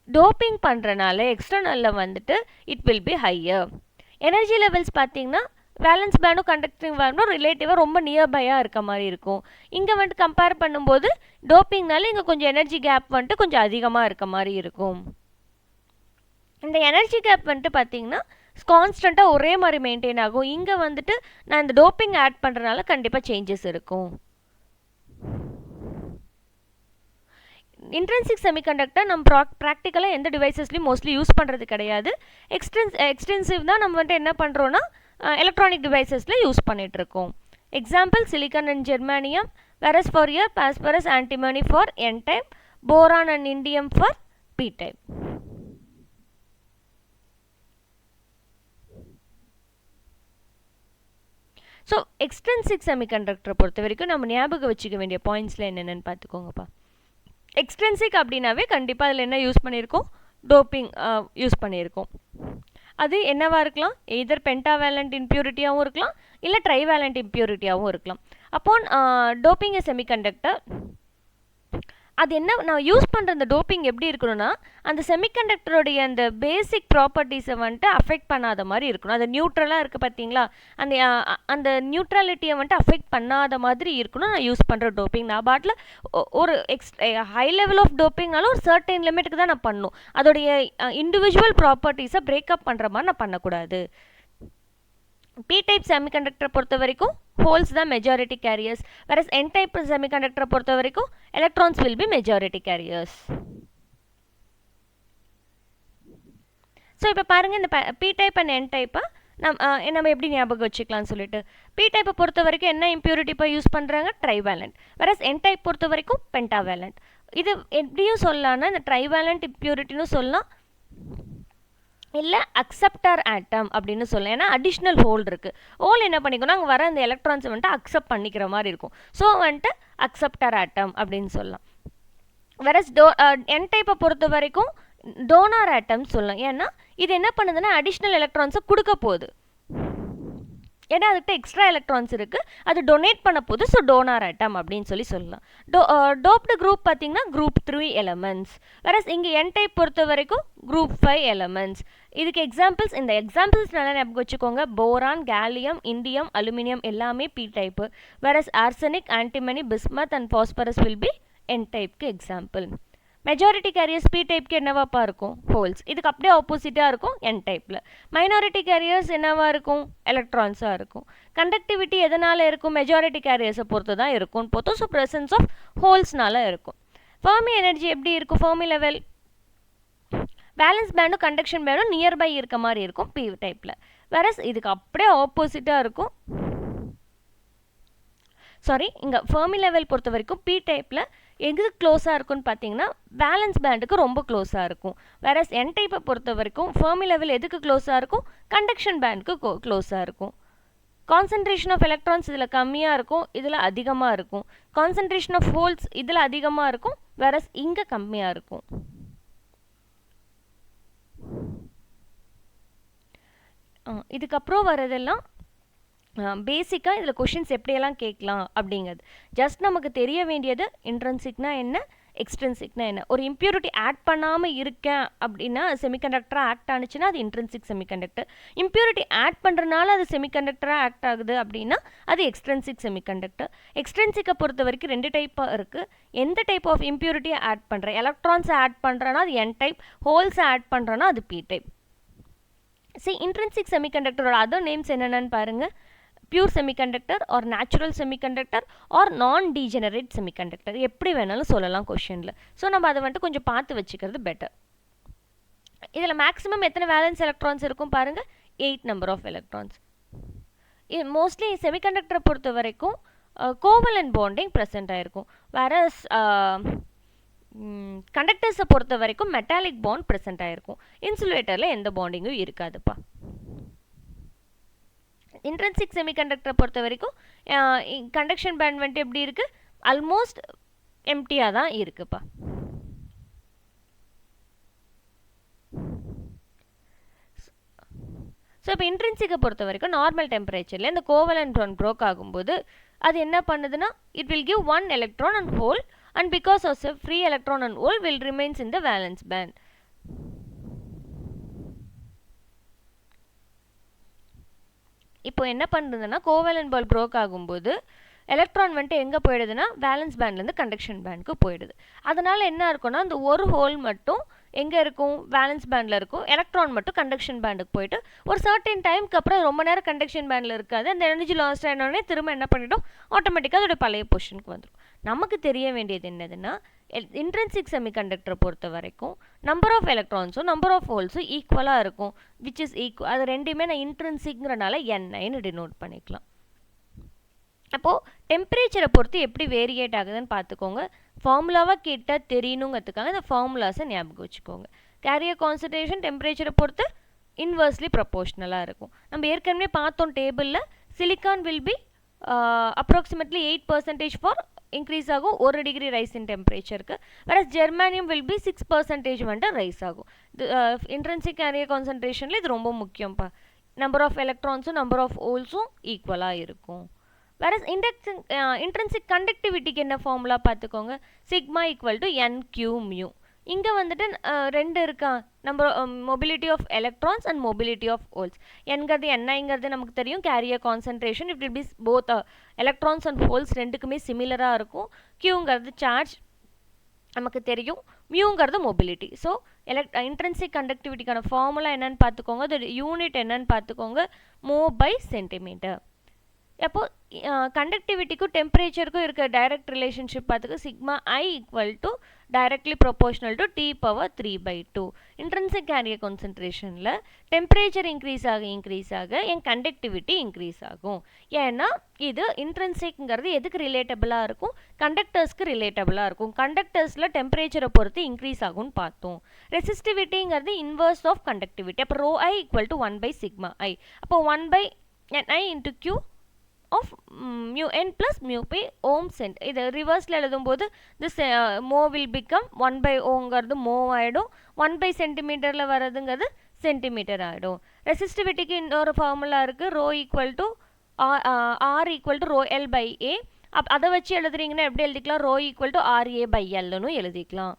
Doping பண்ணுறனால எக்ஸ்டர்னலில் வந்துட்டு it will B higher. Energy levels பார்த்தீங்கன்னா வேலன்ஸ் பேண்டும் கண்டக்டிங் பேண்டும் ரிலேட்டிவாக ரொம்ப நியர்பையாக இருக்க மாதிரி இருக்கும். இங்கே வந்துட்டு கம்பேர் பண்ணும்போது டோப்பிங்னால இங்கே கொஞ்சம் எனர்ஜி கேப் வந்துட்டு கொஞ்சம் அதிகமாக இருக்க மாதிரி இருக்கும். இந்த எனர்ஜி கேப் வந்துட்டு பார்த்தீங்கன்னா கான்ஸ்டண்ட்டாக ஒரே மாதிரி மெயின்டைன் ஆகும். இங்கே வந்துட்டு நான் இந்த டோப்பிங் ஆட் பண்ணுறதுனால கண்டிப்பாக சேஞ்சஸ் இருக்கும். இன்ட்ரென்சிக் செமிகண்டக்டர் நம்ம ப்ராக்டிக்கலாக எந்த டிவைசஸ்லையும் மோஸ்ட்லி யூஸ் பண்ணுறது கிடையாது. எக்ஸ்டென்சிவ் தான் நம்ம வந்துட்டு என்ன பண்ணுறோன்னா எலக்ட்ரானிக் டிவைசஸில் யூஸ் பண்ணிகிட்ருக்கோம். Example silicon and germanium, whereas for இயர், phosphorus antimony for N type, boron and indium for P type. So extrinsic செமிகண்டக்டரை பொறுத்த வரைக்கும் நம்ம ஞாபகம் வச்சுக்க வேண்டிய பாயிண்ட்ஸில் என்னென்னு பார்த்துக்கோங்கப்பா. எக்ஸ்ட்ரின்சிக் அப்படின்னாவே கண்டிப்பாக அதில் என்ன யூஸ் பண்ணியிருக்கோம், டோப்பிங் யூஸ் பண்ணியிருக்கோம். அது என்னவாக இருக்கலாம், எய்தர் பென்டாவேலண்ட் இம்ப்யூரிட்டியாகவும் இருக்கலாம் இல்லை ட்ரைவேலண்ட் இம்ப்யூரிட்டியாகவும் இருக்கலாம். அப்போ டோப்பிங் எ செமிகண்டக்டர் அது என்ன நான் யூஸ் பண்ணுற அந்த டோப்பிங் எப்படி இருக்கணும்னா அந்த செமிகண்டக்டருடைய அந்த பேசிக் ப்ராப்பர்ட்டிஸை வந்துட்டு அஃபெக்ட் பண்ணாத மாதிரி இருக்கணும். அது நியூட்ரலாக இருக்குது பார்த்தீங்களா, அந்த அந்த நியூட்ரலிட்டியை வந்துட்டு அஃபெக்ட் பண்ணாத மாதிரி இருக்கணும் நான் யூஸ் பண்ணுற டோப்பிங். நான் பாட்டில் ஒரு ஹை லெவல் ஆஃப் டோப்பிங்னாலும் ஒரு சர்டைன் லிமிட்டுக்கு தான் நான் பண்ணணும். அதோடைய இண்டிவிஜுவல் ப்ராப்பர்ட்டிஸை பிரேக்கப் பண்ணுற மாதிரி நான் பண்ணக்கூடாது. பி டைப் செமிகண்டக்டரை பொறுத்த வரைக்கும் ஹோல்ஸ் தான் மெஜாரிட்டி கேரியர்ஸ், வேற என் டைப் செமிகண்டக்டரை பொறுத்த வரைக்கும் electrons will be majority careers. So இப்போ பாருங்கள் இந்த பி டைப் அண்ட் என் டைப்பை நம்ம எப்படி ஞாபகம் வச்சுக்கலாம்னு சொல்லிட்டு, பி டைப்பை பொறுத்த வரைக்கும் என்ன இம்ப்யூரிட்டிப்பா யூஸ் பண்ணுறாங்க, ட்ரைவேலண்ட். வேற என் டைப் பொறுத்த வரைக்கும் பென்டாவேலண்ட். இது எப்படியும் சொல்லலாம்னா இந்த ட்ரைவேலண்ட் இம்ப்யூரிட்டின்னு சொல்லலாம், இல்லை அக்செப்டர் ஆட்டம் அப்படின்னு சொல்லலாம். ஏன்னா அடிஷ்னல் ஹோல் இருக்குது. ஹோல் என்ன பண்ணிக்கணும், அங்கே வர அந்த எலக்ட்ரான்ஸை வந்துட்டு அக்செப்ட் பண்ணிக்கிற மாதிரி இருக்கும். ஸோ வந்துட்டு அக்செப்டர் ஆட்டம் அப்படின்னு சொல்லலாம். வேற என் டைப்பை பொறுத்த வரைக்கும் டோனார் ஆட்டம் சொல்லலாம். ஏன்னா இது என்ன பண்ணுதுன்னா அடிஷ்னல் எலக்ட்ரான்ஸை கொடுக்க போகுது, ஏன்னா அதுக்கிட்ட எக்ஸ்ட்ரா எலக்ட்ரான்ஸ் இருக்குது, அது டொனேட் பண்ண போகுது. ஸோ டோனார் ஆட்டம் அப்படின்னு சொல்லலாம். டோப்டு குரூப் பார்த்தீங்கன்னா குரூப் 3 எலமெண்ட்ஸ். வேற இங்கே என் டைப் பொறுத்த வரைக்கும் குரூப் 5 எலமெண்ட்ஸ். இதுக்கு எக்ஸாம்பிள்ஸ், இந்த எக்ஸாம்பிள்ஸ் நல்லா ஞாபகம் வச்சுக்கோங்க. போரான், கேலியம், இண்டியம், அலுமினியம் எல்லாமே பி டைப்பு. வேற arsenic, antimony, bismuth and phosphorus will be N டைப்க்கு எக்ஸாம்பிள். மெஜாரிட்டி கேரியர்ஸ் பி டைப்க்கு என்னவாப்பா இருக்கும், ஹோல்ஸ். இதுக்கு அப்படியே ஆப்போசிட்டாக இருக்கும் என் டைப்பில். மைனாரிட்டி கேரியர்ஸ் என்னவா இருக்கும், எலக்ட்ரான்ஸாக இருக்கும். கண்டக்டிவிட்டி எதனால் இருக்கும், மெஜாரிட்டி கேரியர்ஸை பொறுத்து தான் இருக்கும் பொறுத்து. ஸோ ப்ரெசன்ஸ் ஆஃப் ஹோல்ஸ்னால இருக்கும். ஃபெர்மி எனர்ஜி எப்படி இருக்கும், ஃபெர்மி லெவல் பேலன்ஸ் பேண்டும் கண்டக்ஷன் பேண்டும் நியர்பை இருக்க மாதிரி இருக்கும் பி டைப்பில். வேற இதுக்கு அப்படியே ஆப்போசிட்டாக இருக்கும். இங்கே ஃபெர்மி லெவல் பொறுத்த வரைக்கும் பி டைப்பில் எது க்ளோஸாக இருக்குன்னு பார்த்தீங்கன்னா வேலன்ஸ் பேண்டுக்கு ரொம்ப க்ளோஸாக இருக்கும். வேற என் டைப்பை பொறுத்த வரைக்கும் ஃபெர்மி லெவல் எதுக்கு க்ளோஸாக இருக்கும், கண்டக்ஷன் பேண்டுக்கு க்ளோஸாக இருக்கும். கான்சன்ட்ரேஷன் ஆஃப் எலக்ட்ரான்ஸ் இதில் கம்மியாக இருக்கும், இதில் அதிகமாக இருக்கும். கான்சன்ட்ரேஷன் ஆஃப் ஹோல்ஸ் இதில் அதிகமாக இருக்கும், வேற இங்கே கம்மியாக இருக்கும். இதுக்கப்புறம் வரதெல்லாம் பேசிக்காக இதில் கொஷின்ஸ் எப்படியெல்லாம் கேட்கலாம் அப்படிங்கிறது. ஜஸ்ட் நமக்கு தெரிய வேண்டியது இன்ட்ரென்சிக்னா என்ன, எக்ஸ்ட்ரின்சிக்னா என்ன? ஒரு இம்ப்யூரிட்டி ஆட் பண்ணாமல் இருக்கேன் அப்படின்னா செமிகண்டக்டராக ஆக்ட் ஆனிச்சுன்னா அது இன்ட்ரின்சிக் செமிகண்டக்டர். இம்ப்யூரிட்டி ஆட் பண்ணுறதுனால அது செமிகண்டக்டராக ஆக்ட் ஆகுது அப்படின்னா அது எக்ஸ்ட்ரின்சிக் செமிகண்டக்டர். எக்ஸ்ட்ரின்சிக்கை பொறுத்த வரைக்கும் 2 டைப்பாக இருக்குது. எந்த டைப் ஆஃப் இம்ப்யூரிட்டியை ஆட் பண்ணுறேன்? எலக்ட்ரான்ஸை ஆட் பண்ணுறேன்னா அது என் டைப், ஹோல்ஸை ஆட் பண்ணுறேன்னா அது பி டைப். இன்ட்ரின்சிக் செமிகண்டக்டரோட அதர் நேம்ஸ் என்னென்னு பாருங்கள். Pure semiconductor or natural semiconductor or non degenerate semiconductor, எப்படி வேணாலும் சொல்லலாம் கொஷனில். ஸோ நம்ம அதை வந்துட்டு கொஞ்சம் பார்த்து வச்சுக்கிறது பெட்டர். இதில் மேக்ஸிமம் எத்தனை வேலன்ஸ் எலக்ட்ரான்ஸ் இருக்கும் பாருங்கள், 8 நம்பர் ஆஃப் எலக்ட்ரான்ஸ். மோஸ்ட்லி செமிகண்டக்டரை பொறுத்த வரைக்கும் கோவலன்ட் பாண்டிங் ப்ரெசென்ட் ஆகிருக்கும். வேற கண்டக்டர்ஸை பொறுத்த வரைக்கும் மெட்டாலிக் பாண்ட் ப்ரெசென்ட் ஆகிருக்கும். இன்சுலேட்டரில் எந்த பாண்டிங்கும் இருக்காதுப்பா. இன்ட்ரின்சிக் செமிகண்டக்டரை பொறுத்த வரைக்கும் கண்டக்ஷன் பேண்ட் வந்துட்டு எப்படி இருக்குது? ஆல்மோஸ்ட் எம்டியாக தான் இருக்குப்பா. ஸோ இப்போ இன்ட்ரின்சிக்கை பொறுத்த வரைக்கும் நார்மல் டெம்பரேச்சரில் இந்த கோவலன்ட் பாண்ட் ப்ரோக் ஆகும்போது அது என்ன பண்ணுதுன்னா it will give 1 electron and hole, and because of the free electron and hole will remains in the valence band. இப்போ என்ன பண்ணுறதுன்னா கோவலன்ட் பாண்ட் ப்ரோக் ஆகும்போது எலக்ட்ரான் வந்துட்டு எங்கே போயிடுதுன்னா வேலன்ஸ் பேண்ட்லேருந்து கண்டக்ஷன் பேண்டுக்கு போயிடுது. அதனால் என்ன இருக்குன்னா அந்த ஒரு ஹோல் மட்டும் எங்கே இருக்கும்? வேலன்ஸ் பேண்டில் இருக்கும். எலக்ட்ரான் மட்டும் கண்டக்ஷன் பேண்டுக்கு போயிட்டு ஒரு சர்டன் டைமுக்கு அப்புறம் ரொம்ப நேரம் கண்டக்ஷன் பேண்டில் இருக்காது. அந்த எனர்ஜி லாஸ்ட் ஆகினோடனே திரும்ப என்ன பண்ணிட்டோம்? ஆட்டோமேட்டிக்காக அதோட பழைய பொசிஷனுக்கு வந்துடும். நமக்கு தெரிய வேண்டியது என்னதுன்னா இன்ட்ரின்சிக் செமிகண்டக்டரை பொறுத்த வரைக்கும் நம்பர் ஆஃப் எலக்ட்ரான்ஸும் நம்பர் ஆஃப் ஹோல்ஸும் ஈக்குவலாக இருக்கும். விச் இஸ் அது ரெண்டுமே நான் இன்ட்ரின்சிக்ங்கிறனால Ni டினோட் பண்ணிக்கலாம். அப்போது டெம்பரேச்சரை பொறுத்து எப்படி வேரியேட் ஆகுதுன்னு பார்த்துக்கோங்க. ஃபார்முலாவாக கேட்டால் தெரியணுங்கிறதுக்காக இந்த ஃபார்முலாஸை ஞாபகம் வச்சுக்கோங்க. கேரியர் கான்சன்ட்ரேஷன் டெம்பரேச்சரை பொறுத்து இன்வர்ஸ்லி ப்ரொபோஷ்னலாக இருக்கும். நம்ம ஏற்கனவே பார்த்தோம் டேபிளில் silicon will B approximately 8% for increase ஆகும் 1 டிகிரி ரைஸ் இன் டெம்பரேச்சருக்கு. வேற ஜெர்மானியம் வில் பி 6% வந்துட்டு ரைஸ் ஆகும். இன்ட்ரின்சிக் கேரியர் கான்சன்ட்ரேஷனில் இது ரொம்ப முக்கியம்ப்பா. நம்பர் ஆஃப் எலக்ட்ரான்ஸும் நம்பர் ஆஃப் ஹோல்ஸும் ஈக்குவலாக இருக்கும். வேற இன்ட்ரின்சிக் கண்டக்டிவிட்டிக்கு என்ன ஃபார்முலா பார்த்துக்கோங்க. Sigma equal to NQ/μ. இங்கே வந்துட்டு 2 இருக்கா, number mobility of electrons and mobility of holes. என்கிறது Niங்கிறது நமக்கு தெரியும் carrier concentration. It will be both electrons and holes ரெண்டுக்குமே சிமிலராக இருக்கும். Qங்கிறது சார்ஜ் நமக்கு தெரியும், மியூங்கிறது மொபிலிட்டி. ஸோ இன்ட்ரின்சிக் கண்டக்டிவிட்டிக்கான ஃபார்முலா என்னன்னு பார்த்துக்கோங்க. அதோட யூனிட் என்னன்னு பார்த்துக்கோங்க, mho/centimeter. அப்போ கண்டக்டிவிட்டிக்கும் டெம்பரேச்சருக்கும் இருக்க டைரக்ட் ரிலேஷன்ஷிப் பார்த்துக்க sigma I equal to directly proportional to T⁻3/2. Intrinsic carrier கான்சன்ட்ரேஷனில் டெம்பரேச்சர் இன்க்ரீஸ் ஆக என் கண்டக்டிவிட்டி இன்க்ரீஸ் ஆகும். ஏன்னா இது இன்ட்ரின்சிக்ங்கிறது எதுக்கு ரிலேட்டபிளாக இருக்கும்? கண்டக்டர்ஸ்க்கு ரிலேட்டபிளாக இருக்கும். கண்டக்டர்ஸில் டெம்பரேச்சரை பொறுத்து இன்க்ரீஸ் ஆகும்னு பார்த்தோம். ரெசிஸ்டிவிட்டிங்கிறது இன்வர்ஸ் ஆஃப் கண்டக்டிவிட்டி. அப்போ ρI ஈக்குவல் டு 1/σI. அப்போ 1/Ni into Q of mu n plus mu p ohm cent. இது ரிவர்ஸில் எழுதும்போது this mho will become 1/ohங்கிறது mho ஆகிடும், 1/centimeterல வரதுங்கிறது சென்டிமீட்டர் ஆகிடும். ரெசிஸ்டிவிட்டிக்கு இன்னொரு ஃபார்முலா இருக்குது, ρ equal to R equal to ρL/A. அதை வச்சு எழுதுறீங்கன்னா எப்படி எழுதிக்கலாம்? ρ ஈக்குவல் டு RA/Lன்னு எழுதிக்கலாம்.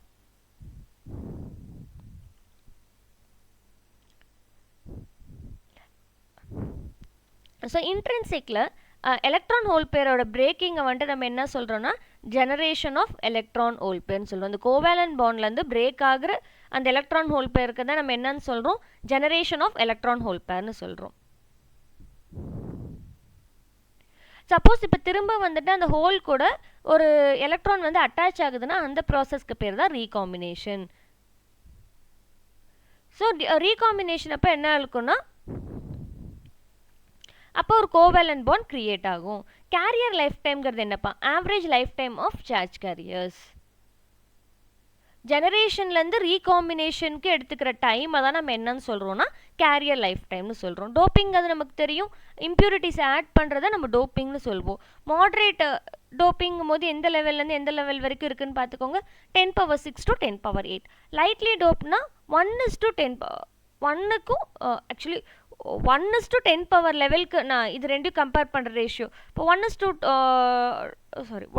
ஸோ இன்ட்ரின்சிக்கில் எலக்ட்ரான் ஹோல் பேரோட பிரேக்கிங்கை வந்துட்டு நம்ம என்ன சொல்கிறோன்னா ஜெனரேஷன் ஆஃப் எலக்ட்ரான் ஹோல் பேர்னு சொல்கிறோம். அந்த கோவேலன்ட் பாண்ட்லேருந்து பிரேக் ஆகிற அந்த எலக்ட்ரான் ஹோல் பேருக்கு தான் நம்ம என்னன்னு சொல்கிறோம்? ஜெனரேஷன் ஆஃப் எலக்ட்ரான் ஹோல் பேர்னு சொல்கிறோம். சப்போஸ் இப்போ திரும்ப வந்துட்டு அந்த ஹோல் கூட ஒரு எலக்ட்ரான் வந்து அட்டாச் ஆகுதுன்னா அந்த ப்ராசஸ்க்கு பேர் தான் ரீகாம்பினேஷன். ஸோ ரீகாம்பினேஷன் அப்போ என்ன இருக்குன்னா அப்போ ஒரு கோவேலன்ட் பாண்ட் கிரியேட் ஆகும். கேரியர் லைஃப் டைம்ங்கிறது என்னப்பா? Average life time of charge carriers. ஜெனரேஷன்லேருந்து ரீகாம்பினேஷனுக்கு எடுத்துக்கிற டைமை தான் நம்ம என்னன்னு சொல்கிறோன்னா கேரியர் லைஃப் டைம்னு சொல்கிறோம். டோப்பிங் அது நமக்கு தெரியும், இம்ப்யூரிட்டிஸ் ஆட் பண்ணுறத நம்ம டோப்பிங்னு சொல்வோம். மாட்ரேட் டோப்பிங்கும் போது எந்த லெவல்லேருந்து எந்த லெவல் வரைக்கும் இருக்குதுன்னு பார்த்துக்கோங்க, 10⁻6 to 10⁸. லைட்லி டோப்னா 1:10 1க்கும் ஆக்சுவலி 1:10 பவர் லெவலுக்கு நான் இது ரெண்டும் கம்பேர் பண்ணுற ரேஷியோ. இப்போ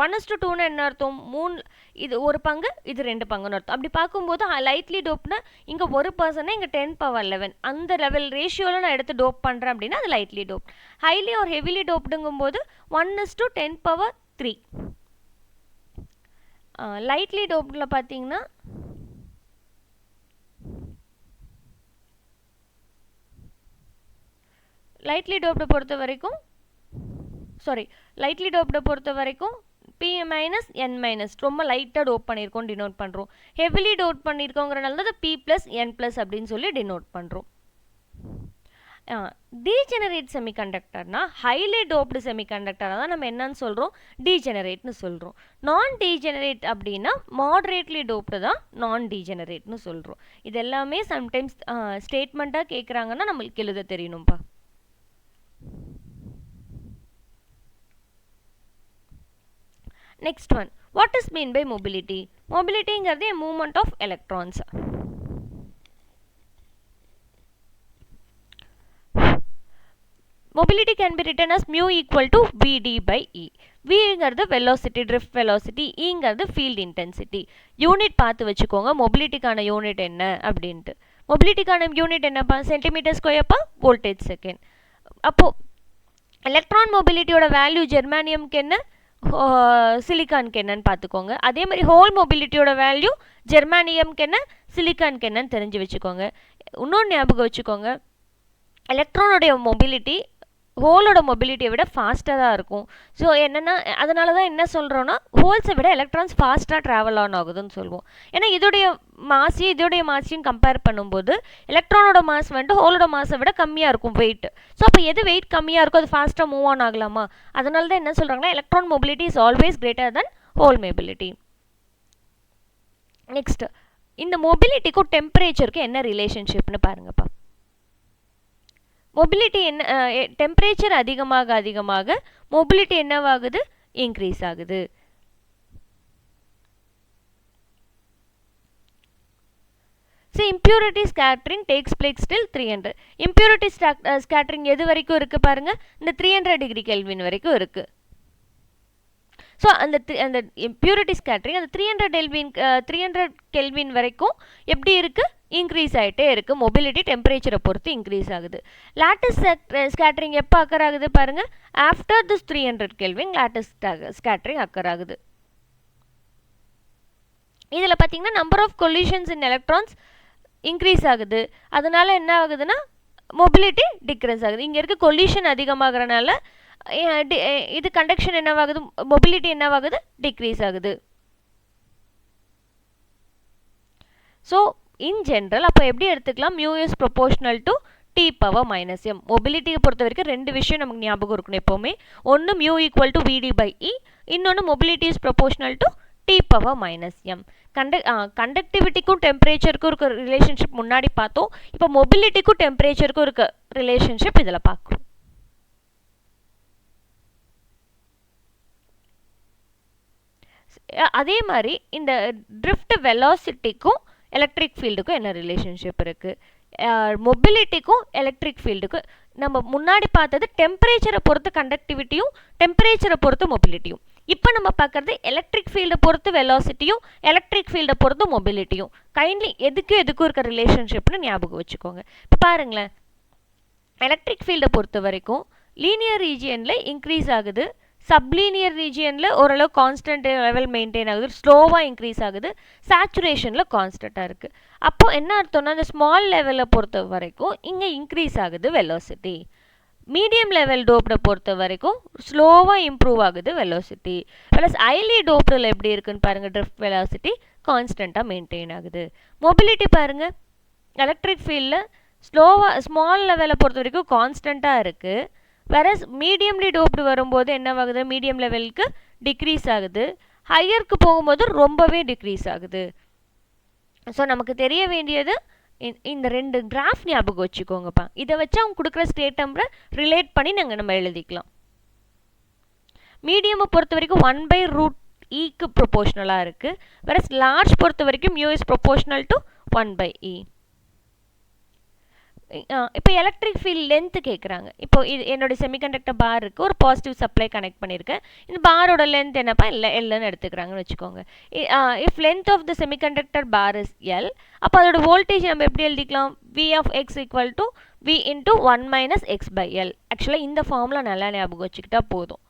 1:2ன்னு என்ன அர்த்தம்? 3 இது ஒரு பங்கு, இது 2 பங்குன்னு அர்த்தம். அப்படி பார்க்கும்போது லைட்லி டோப்னா இங்கே 1% இங்கே 10 பவர் 11 அந்த லெவல் ரேஷியோவில் நான் எடுத்து டோப் பண்ணுறேன் அப்படின்னா அது லைட்லி டோப். ஹைலி ஒரு ஹெவிலி டோப்டுங்கும்போது 1:10 பவர் 3. லைட்லி டோப்பில் பார்த்தீங்கன்னா லைட்லி டோப்டை பொறுத்த வரைக்கும் P மைனஸ் N மைனஸ் ரொம்ப லைட்டாக டோப் பண்ணியிருக்கோம் டினோட் பண்ணுறோம். ஹெவிலி டோப் பண்ணியிருக்கோங்கிறனால தான் P ப்ளஸ் N ப்ளஸ் அப்படின்னு சொல்லி டினோட் பண்ணுறோம். டீஜெனரேட் செமிகண்டக்டர்னா ஹைலி டோப்டு செமிகண்டக்டரை தான் நம்ம என்னன்னு சொல்கிறோம்? டீஜெனரேட்னு சொல்கிறோம். நான் டீஜெனரேட் அப்படின்னா மாடரேட்லி டோப்டு தான் நான் டீஜெனரேட்னு சொல்கிறோம். இது எல்லாமே சம்டைம்ஸ் ஸ்டேட்மெண்ட்டாக கேட்குறாங்கன்னா நம்மளுக்கு எழுத தெரியணும்ப்பா. Next one, what is mean by mobility? Mobility is a movement of electrons. Mobility can be written as mu equal to Vd by E. V is the velocity, drift velocity, E is the field intensity. Unit பார்த்து வச்சுக்கோங்க mobilityக்கான யூனிட் என்ன அப்படின்ட்டு. mobilityக்கான யூனிட் என்னப்பா? சென்டிமீட்டர் ஸ்கொயர்ப்பா வோல்டேஜ் செகண்ட். அப்போது எலக்ட்ரான் மொபிலிட்டியோட வேல்யூ ஜெர்மானியம்க்கு என்ன, சிலிக்கானுக்கு என்னன்னு பார்த்துக்கோங்க. அதே மாதிரி ஹோல் மொபிலிட்டியோட வேல்யூ ஜெர்மானியம்க்கு என்ன, சிலிக்கானுக்கு என்னன்னு தெரிஞ்சு வச்சுக்கோங்க. இன்னொன்று ஞாபகம் வச்சுக்கோங்க, எலக்ட்ரானோடைய மொபிலிட்டி ஹோலோட மொபிலிட்டியை விட ஃபாஸ்ட்டாக தான் இருக்கும். ஸோ என்னென்னா அதனால தான் என்ன சொல்கிறோன்னா ஹோல்ஸை விட எலக்ட்ரான்ஸ் ஃபாஸ்ட்டாக ட்ராவல் ஆன் ஆகுதுன்னு சொல்லுவோம். ஏன்னா இதோடைய மாஸையும் கம்பேர் பண்ணும்போது எலக்ட்ரானோட மாஸ் வந்துட்டு ஹோலோட மாஸை விட கம்மியாக இருக்கும் வெயிட். ஸோ அப்போ எது வெயிட் கம்மியாக இருக்கோ அது ஃபாஸ்ட்டாக மூவ் ஆன் ஆகலாமா? அதனால தான் என்ன சொல்கிறாங்கன்னா electron mobility is always greater than whole mobility. Next, இந்த மொபிலிட்டிக்கும் டெம்பரேச்சருக்கும் என்ன ரிலேஷன்ஷிப்னு பாருங்கப்பா. மொபிலிட்டி என்ன, டெம்பரேச்சர் அதிகமாக மொபிலிட்டி என்னவாகுது? இன்க்ரீஸ் ஆகுது. See, impurity scattering takes place till 300. Impurity scattering எது வரைக்கும் இருக்குது பாருங்க, இந்த 300 டிகிரி கெல்வின் வரைக்கும் இருக்குது. ஸோ அந்த impurity scattering அந்த 300 கெல்வின் வரைக்கும் எப்படி இருக்குது? இன்க்ரீஸ் ஆகிட்டே இருக்குது. மொபிலிட்டி டெம்பரேச்சரை பொறுத்து இன்க்ரீஸ் ஆகுது. லேட்டிஸ் ஸ்கேட்டரிங் எப்போ அக்கர் ஆகுது பாருங்கள், after this 300 kelvin lattice scattering occur ஆகுது. இதில் பார்த்தீங்கன்னா number of collisions in electrons increase ஆகுது. அதனால என்ன ஆகுதுன்னா மொபிலிட்டி டிக்ரீஸ் ஆகுது. இங்கே இருக்க கொலிஷன் அதிகமாகறனால இது கண்டக்ஷன் என்னவாகுது, மொபிலிட்டி என்னவாகுது? டிக்ரீஸ் ஆகுது. ஸோ இன் ஜென்ரல் அப்போ எப்படி எடுத்துக்கலாம்? Mu is proportional to T power minus M. மொபிலிட்டியை பொறுத்த வரைக்கும் ரெண்டு விஷயம் நமக்கு ஞாபகம் இருக்கணும் எப்போவுமே. ஒன்று mu equal to VD by E, இன்னொன்று mobility is proportional to T power minus M. கண்டக்டிவிட்டிக்கும் டெம்பரேச்சருக்கும் இருக்க ரிலேஷன்ஷிப் முன்னாடி பார்த்தோம். இப்போ மொபிலிட்டிக்கும் டெம்பரேச்சருக்கும் இருக்க ரிலேஷன்ஷிப் இதில் பார்க்குறோம். அதே மாதிரி இந்த ட்ரிஃப்ட் வெலாசிட்டிக்கும் எலக்ட்ரிக் ஃபீல்டுக்கும் என்ன ரிலேஷன்ஷிப் இருக்குது? மொபிலிட்டிக்கும் எலக்ட்ரிக் ஃபீல்டுக்கும் நம்ம முன்னாடி பார்த்தது டெம்பரேச்சரை பொறுத்து கண்டக்டிவிட்டியும் டெம்பரேச்சரை பொறுத்து மொபிலிட்டியும். இப்போ நம்ம பார்க்குறது எலக்ட்ரிக் ஃபீல்டை பொறுத்து வெலாசிட்டியும் எலக்ட்ரிக் ஃபீல்டை பொறுத்து மொபிலிட்டியும். கைண்ட்லி எதுக்கும் இருக்க ரிலேஷன்ஷிப்னு ஞாபகம் வச்சுக்கோங்க. இப்போ பாருங்களேன், எலக்ட்ரிக் ஃபீல்டை பொறுத்த வரைக்கும் லீனியர் ரீஜியனில் இன்க்ரீஸ் ஆகுது, சப்லீனியர் ரீஜியனில் ஓரளவு கான்ஸ்டன்ட் லெவல் மெயின்டைன் ஆகுது, ஸ்லோவாக இன்க்ரீஸ் ஆகுது, சேச்சுரேஷனில் கான்ஸ்டண்ட்டாக இருக்குது. அப்போது என்ன அர்த்தம்னா அந்த ஸ்மால் லெவலை பொறுத்த வரைக்கும் இங்கே இன்க்ரீஸ் ஆகுது வெலாசிட்டி. மீடியம் லெவல் டோப்டை பொறுத்த வரைக்கும் ஸ்லோவாக இம்ப்ரூவ் ஆகுது வெலாசிட்டி. ப்ளஸ் ஹைலி டோப்டில் எப்படி இருக்குன்னு பாருங்கள், ட்ரிஃப்ட் வெலாசிட்டி கான்ஸ்டண்ட்டாக மெயின்டைன் ஆகுது. மொபிலிட்டி பாருங்கள், எலக்ட்ரிக் ஃபீல்டில் ஸ்மால் லெவலை பொறுத்த வரைக்கும் கான்ஸ்டண்ட்டாக இருக்குது. வேற மீடியம்லி டோப்டு வரும்போது என்னவாகுது? மீடியம் லெவலுக்கு டிக்ரீஸ் ஆகுது, ஹையருக்கு போகும்போது ரொம்பவே டிக்ரீஸ் ஆகுது. ஸோ நமக்கு தெரிய வேண்டியது இந்த ரெண்டு கிராஃப் ஞாபகம் வச்சுக்கோங்கப்பா. இதை வச்சு அவங்க கொடுக்குற ஸ்டேட்டம்ல ரிலேட் பண்ணி நம்ம எழுதிக்கலாம். மீடியமை பொறுத்த வரைக்கும் 1/√E ப்ரொபோர்ஷனலாக இருக்குது. வேற லார்ஜ் பொறுத்த வரைக்கும் mu is proportional to 1/E. இப்போ எலக்ட்ரிக் ஃபீல்ட் லென்த்து கேட்குறாங்க. இப்போ இது என்னோட செமிகண்டக்டர் பார் இருக்குது, ஒரு பாசிட்டிவ் சப்ளை கனெக்ட் பண்ணியிருக்கேன். இந்த பாரோட லென்த் என்னப்பா எல்லுன்னு எடுத்துக்கிறாங்கன்னு வச்சுக்கோங்க. If length of the semiconductor bar is L, அப்போ அதோட வோல்டேஜ் நம்ம எப்படி எழுதிக்கலாம்? V of X equal to V into 1 minus X by L. ஆக்சுவலாக இந்த ஃபார்முலா நல்லா ஞாபகம் வச்சுக்கிட்டா போதும்.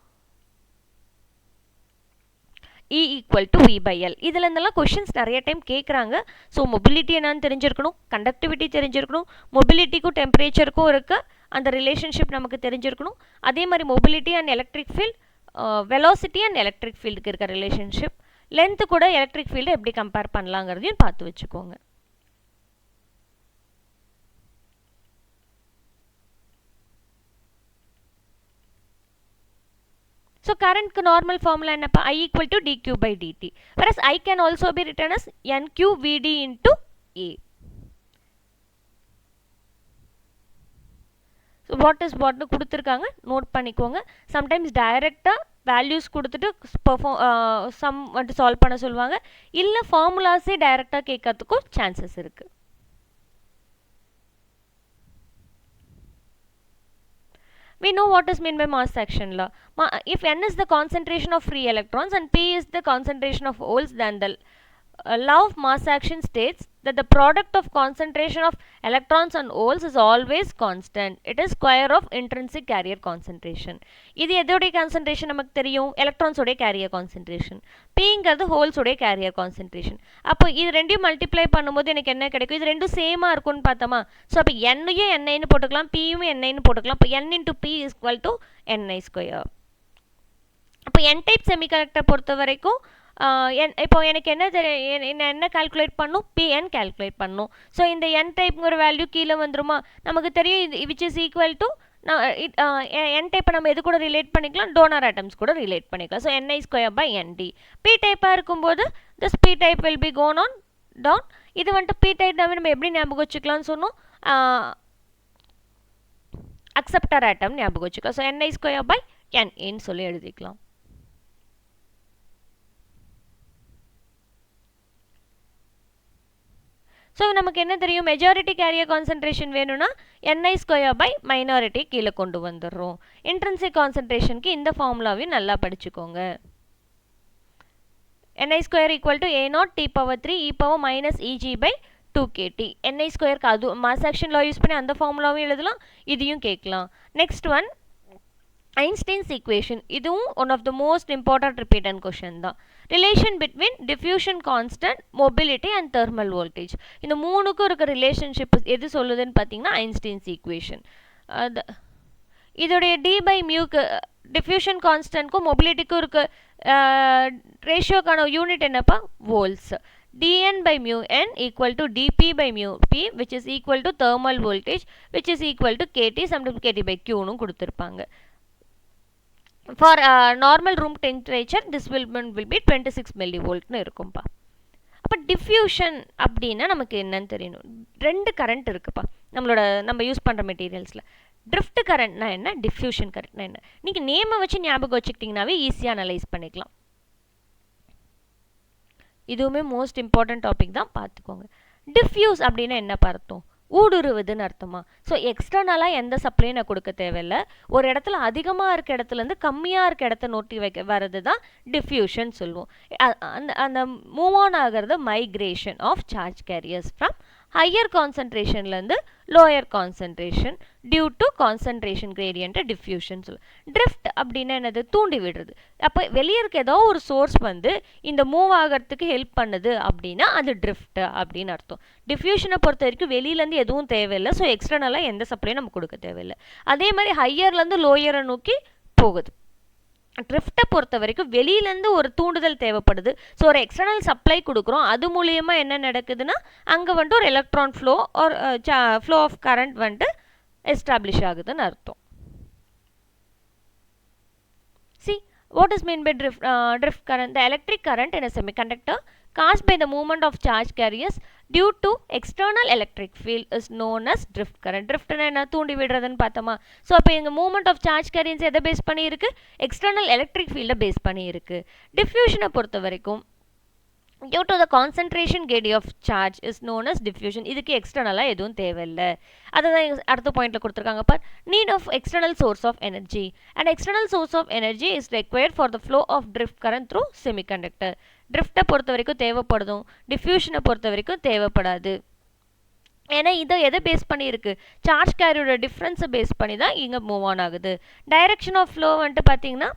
E equal to V by L. இதில் இருந்தெல்லாம் கொஷின்ஸ் நிறைய டைம் கேட்குறாங்க. ஸோ மொபிலிட்டி என்னன்னு தெரிஞ்சிருக்கணும், கண்டக்டிவிட்டி தெரிஞ்சிருக்கணும், மொபிலிட்டிக்கும் டெம்பரேச்சருக்கும் இருக்க அந்த ரிலேஷன்ஷிப் நமக்கு தெரிஞ்சிருக்கணும். அதே மாதிரி mobility and electric field, velocity and electric ஃபீல்டுக்கு இருக்க ரிலேஷன்ஷிப், லென்த்து கூட எலக்ட்ரிக் ஃபீல்டு எப்படி கம்பேர் பண்ணலாங்கிறதையும் பார்த்து வச்சுக்கோங்க. So current normal formula என்னப்பா? I equal to dq by dt. Whereas I can also be written as nqvd into A. So what is what கொடுத்துருக்காங்க நோட் பண்ணிக்கோங்க. சம்டைம்ஸ் டைரெக்டாக வேல்யூஸ் கொடுத்துட்டு சம் வந்துட்டு சால்வ் பண்ண சொல்லுவாங்க, இல்லை ஃபார்முலாஸே டைரெக்டாக கேட்கறதுக்கும் சான்சஸ் இருக்குது. We know what is meant by mass action law. If n is the concentration of free electrons and p is the concentration of holes, then the law of mass action states that the product of concentration of electrons and holes is always constant. It is square of intrinsic carrier concentration. இது எதோடைய concentration நமக்கு தெரியும்? electrons உடைய carrier concentration. Pங்கிறது holes உடைய carrier concentration. அப்போ இது ரெண்டையும் மல்டிப்ளை பண்ணும்போது எனக்கு என்ன கிடைக்கும்? இது ரெண்டும் சேமாக இருக்கும்னு பார்த்தோமா? ஸோ அப்போ என்னையும் என்னைன்னு போட்டுக்கலாம், பியும் என்னைன்னு போட்டுக்கலாம். இப்போ n into p is equal to ni square. அப்போ n டைப் செமிகண்டக்டர் பொறுத்த வரைக்கும் இப்போ எனக்கு என்ன கால்குலேட் பண்ணும்? பிஎன் கால்குலேட் பண்ணும். ஸோ இந்த என் டைப்ங்கிற வேல்யூ கீழே வந்துருமா? நமக்கு தெரியும் இது which is equal to N டைப்பை நம்ம எது கூட ரிலேட் பண்ணிக்கலாம்? டோனர் ஆட்டம்ஸ் கூட ரிலேட் பண்ணிக்கலாம். So ni square by ND. P டைப்பாக இருக்கும்போது this P type will be gone on down. இது வந்துட்டு பி டைப் நம்ம எப்படி ஞாபகம் வச்சுக்கலாம்னு சொன்னோம்? அக்செப்டர் ஆட்டம் ஞாபகம் வச்சுக்கலாம். ஸோ ni ஸ்கொயர் பை என்னு சொல்லி எழுதிக்கலாம். ஸோ நமக்கு என்ன தெரியும்? மெஜாரிட்டி கேரியர் கான்சன்ட்ரேஷன் வேணும்னா ni ஸ்கொயர் பை மைனாரிட்டி கீழே கொண்டு வந்துடுறோம். இன்ட்ரின்சிக் கான்சன்ட்ரேஷனுக்கு இந்த ஃபார்முலாவையும் நல்லா படிச்சுக்கோங்க. ni square equal to a0 t power 3 e power minus eg by 2kt. ni ஸ்கொயருக்கு அது மாஸ் ஆக்ஷன் லா யூஸ் பண்ணி அந்த ஃபார்முலாவும் எழுதலாம், இதையும் கேட்கலாம். Next one Einstein's equation. இதுவும் one of the most important repeated question தான். Relation between diffusion constant, mobility and thermal voltage, இந்த மூணுக்கும் இருக்க ரிலேஷன்ஷிப் எது சொல்லுதுன்னு பார்த்தீங்கன்னா ஐன்ஸ்டைன்ஸ் ஈக்குவேஷன். இதோடைய டி பை மியூக்கு, டிஃப்யூஷன் கான்ஸ்டன்ட்க்கும் மொபிலிட்டிக்கும் இருக்க ரேஷியோக்கான யூனிட் என்னப்பா? Volts. dn by mu n equal to dp by mu p, which is equal to thermal voltage, which is equal to kt, sometimes kt by q னு கொடுத்திருப்பாங்க. For normal room temperature, this will be 26 millivolt னு இருக்கும்பா. அப்போ டிஃப்யூஷன் அப்படின்னா நமக்கு என்னன்னு தெரியணும். ரெண்டு கரண்ட் இருக்குப்பா நம்ம யூஸ் பண்ணுற மெட்டீரியல்ஸில். ட்ரிஃப்ட் கரண்ட்னா என்ன, டிஃப்யூஷன் கரண்ட்னா என்ன? நீங்கள் நேமை வச்சு ஞாபகம் வச்சுக்கிட்டிங்கனாவே ஈஸியாக அனலைஸ் பண்ணிக்கலாம். இதுவுமே மோஸ்ட் இம்பார்ட்டன்ட் டாபிக் தான், பார்த்துக்கோங்க. டிஃப்யூஸ் அப்படின்னா என்ன அர்த்தம்? ஊடுருவதுன்னு அர்த்தமா? ஸோ எக்ஸ்டர்னலாக எந்த சப்ளையும் நான் கொடுக்க தேவையில்லை. ஒரு இடத்துல அதிகமாக இருக்க இடத்துலேருந்து கம்மியாக இருக்க இடத்த நோட்டி வர்றது தான் டிஃப்யூஷன் சொல்லுவோம். அந்த மூவ் ஆன் ஆகிறது migration of charge carriers from higher கான்சன்ட்ரேஷன்லேருந்து lower concentration due to concentration கிரேடியன்ட்டை டிஃப்யூஷன் சொல்லுவோம். ட்ரிஃப்ட் அப்படின்னா என்னது? தூண்டி விடுறது. அப்போ வெளியே இருக்க ஏதோ ஒரு சோர்ஸ் வந்து இந்த மூவ் ஆகிறதுக்கு ஹெல்ப் பண்ணுது அப்படின்னா அது ட்ரிஃப்ட் அப்படின்னு அர்த்தம். டிஃப்யூஷனை பொறுத்த வரைக்கும் வெளியிலேருந்து எதுவும் தேவையில்லை. ஸோ எக்ஸ்டர்னலாக எந்த சப்ளையும் நம்ம கொடுக்க தேவையில்லை. அதே மாதிரி ஹையர்லேருந்து லோயரை நோக்கி போகுது. ட்ரிஃப்ட்டை பொறுத்த வரைக்கும் வெளியிலேருந்து ஒரு தூண்டுதல் தேவைப்படுது. ஸோ ஒரு எக்ஸ்டர்னல் சப்ளை கொடுக்குறோம், அது மூலியமாக என்ன நடக்குதுன்னா அங்கே வந்துட்டு ஒரு எலக்ட்ரான் ஃப்ளோ ஒரு ஃப்ளோ ஆஃப் கரண்ட் வந்துட்டு எஸ்டாப்ளிஷ் ஆகுதுன்னு அர்த்தம். See, what is meant by drift current? The electric current in a semiconductor caused by the movement of charge carriers due to external electric field is known as drift current. Drift என்ன? தூண்டி விடுறதுன்னு பார்த்தோமா? ஸோ அப்போ இந்த மூவ்மெண்ட் ஆஃப் சார்ஜ் கேரியர்ஸ் எதை பேஸ் பண்ணியிருக்கு? எக்ஸ்டர்னல் எலக்ட்ரிக் ஃபீல்டை பேஸ் பண்ணியிருக்கு. டிஃப்யூஷனை பொறுத்த வரைக்கும் due to the concentration gradient of charge is known as diffusion. இதுக்கு எக்ஸ்டர்னலா எதுவும் தேவையில்லை. அதுதான் அடுத்த பாயிண்ட்ல கொடுத்துருக்காங்க பார். Need of external source of energy. An external source of energy is required for the flow of drift current through semiconductor. ட்ரிஃப்ட்டை பொறுத்த வரைக்கும் தேவைப்படுதும், டிஃப்யூஷனை பொறுத்த வரைக்கும் தேவைப்படாது. ஏன்னா இதை எதை பேஸ் பண்ணி இருக்கு, சார்ஜ் கேரியோட டிஃப்ரென்ஸை பேஸ் பண்ணி தான் இங்கே மூவ் ஆன் ஆகுது. டைரக்ஷன் ஆஃப் ஃப்ளோ வந்துட்டு பார்த்தீங்கன்னா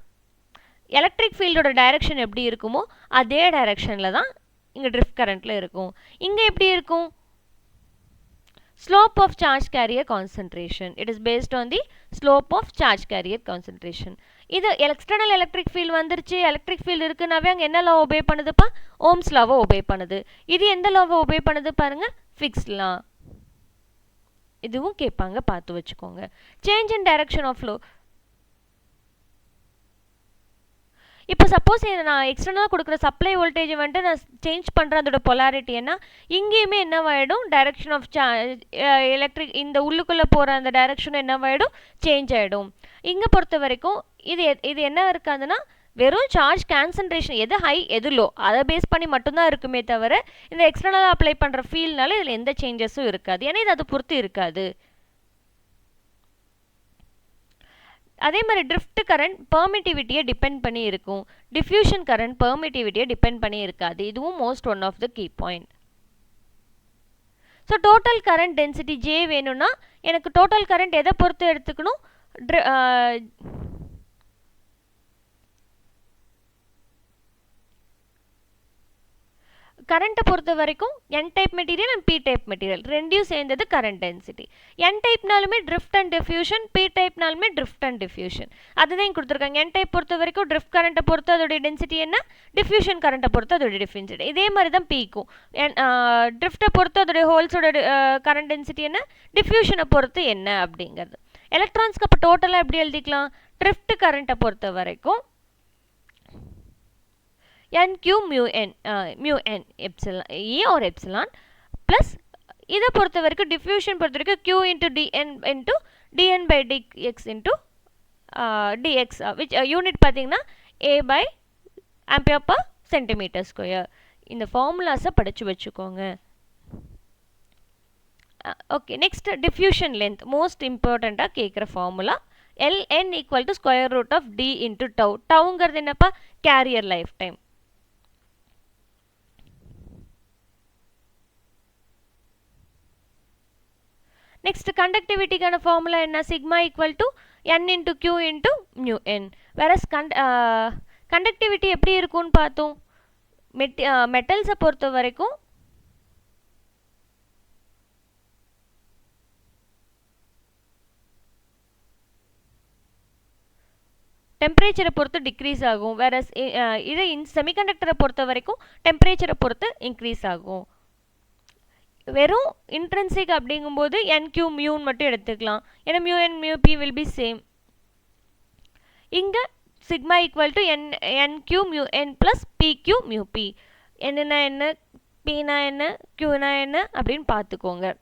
எலக்ட்ரிக் ஃபீல்டோட டைரக்ஷன் எப்படி இருக்குமோ அதே டைரக்ஷனில் தான் இங்கே ட்ரிஃப்ட் கரண்ட்டில் இருக்கும். இங்கே எப்படி இருக்கும், slope of charge carrier concentration. It is based on the slope of charge carrier concentration. இது எக்ஸ்டர்னல் எலக்ட்ரிக் ஃபீல்டு வந்துருச்சு, எலக்ட்ரிக் ஃபீல்டு இருக்குனாவே அங்கே என்ன லா ஒபே பண்ணுதுப்பா, ஓம்ஸ் லாவை ஒபே பண்ணுது. இது எந்த லாவை ஒபே பண்ணுது பாருங்க, ஃபிக்ஸ் லா. இதுவும் கேட்பாங்க, பார்த்து வச்சுக்கோங்க. Change in direction of flow. இப்போ சப்போஸ் நான் எக்ஸ்டர்னலாக கொடுக்குற சப்ளை வோல்டேஜை வந்துட்டு நான் சேஞ்ச் பண்ணுறேன், அதோட பொலாரிட்டி என்ன, இங்கேயுமே என்னவாயிடும், டைரக்ஷன் ஆஃப் எலக்ட்ரிக் இந்த உள்ளுக்குள்ளே போகிற அந்த டைரக்ஷனும் என்னவாயிடும், சேஞ்ச் ஆகிடும். இங்கே பொறுத்த வரைக்கும் இது என்ன இருக்காதுன்னா வெறும் சார்ஜ் கான்சன்ட்ரேஷன் எது ஹை எது லோ அதை பேஸ் பண்ணி மட்டும்தான் இருக்குமே தவிர இந்த எக்ஸ்டர்னலாக அப்ளை பண்ணுற ஃபீல்னால இதில் எந்த சேஞ்சஸும் இருக்காது. ஏன்னா இது அதை பொறுத்து இருக்காது. அதே மாதிரி ட்ரிஃப்ட் கரண்ட் பெர்மிட்டிவிட்டியை டிபெண்ட் பண்ணி இருக்கும், டிஃப்யூஷன் கரண்ட் பெர்மிட்டிவிட்டியை டிபெண்ட் பண்ணி இருக்காது. இதுவும் most one of the key point. So total current density J வேணும்னா எனக்கு டோட்டல் கரண்ட் எதை பொறுத்து எடுத்துக்கணும், கரண்ட்டை பொறுத்த வரைக்கும் N type material and P type material ரெண்டையும் சேர்ந்தது கரண்ட் டென்சிட்டி. என் டைப்னாலுமே ட்ரிஃப்ட் அண்ட் டிஃப்யூஷன், பி டைப்னாலுமே ட்ரிஃப்ட் அண்ட் டிஃப்யூஷன். அதுதான் இங்கே கொடுத்துருக்காங்க. என் டைப் பொறுத்த வரைக்கும் ட்ரிஃப்ட் கரண்ட்டை பொறுத்து அதோடைய டென்சிட்டி என்ன, டிஃப்யூஷன் கரண்ட்டை பொறுத்து அதோடைய டென்சிட்டி. இதே மாதிரி தான் பிக்கும் ட்ரிஃப்ட்டை பொறுத்து அதோடைய ஹோல்ஸோட கரண்ட் டென்சிட்டி என்ன, டிஃப்யூஷனை பொறுத்து என்ன அப்படிங்கிறது. எலக்ட்ரான்ஸ்க்கு அப்போ டோட்டலாக எப்படி எழுதிக்கலாம், ட்ரிஃப்ட் கரண்ட்டை பொறுத்த வரைக்கும் NQ mu n epsilon E or epsilon plus இதை பொறுத்த வரைக்கும் டிஃப்யூஷன் பொறுத்த வரைக்கும் Q into dN by dx into dx which unit பார்த்தீங்கன்னா A by ampere per centimeter square. இந்த ஃபார்முலாஸை படித்து வச்சுக்கோங்க. Okay, next diffusion length most இம்பார்ட்டண்ட்டாக கேட்குற formula Ln equal to square root of D into tau. டவுங்கிறது என்னப்பா, கேரியர் லைஃப் டைம். நெக்ஸ்ட் கண்டக்டிவிட்டிக்கான ஃபார்முலா என்ன, sigma equal to n into q into mu N. Whereas conductivity எப்படி இருக்கும்னு பார்த்தோம், மெட்டல்ஸை பொறுத்த வரைக்கும் டெம்பரேச்சரை பொறுத்து டிக்ரீஸ் ஆகும். வேறஸ் இது செமிகண்டக்டரை பொறுத்த வரைக்கும் டெம்பரேச்சரை பொறுத்து இன்க்ரீஸ் ஆகும். வெறும் இன்ட்ரென்சிக் அப்படிங்கும்போது NQ மியூன்னு மட்டும் எடுத்துக்கலாம், ஏன்னா mu N mu P will be same. இங்கே sigma equal to NQ mu N plus PQ mu P. என்னன்னா என்ன, பினா என்ன, Qனா என்ன அப்படின்னு பார்த்துக்கோங்க.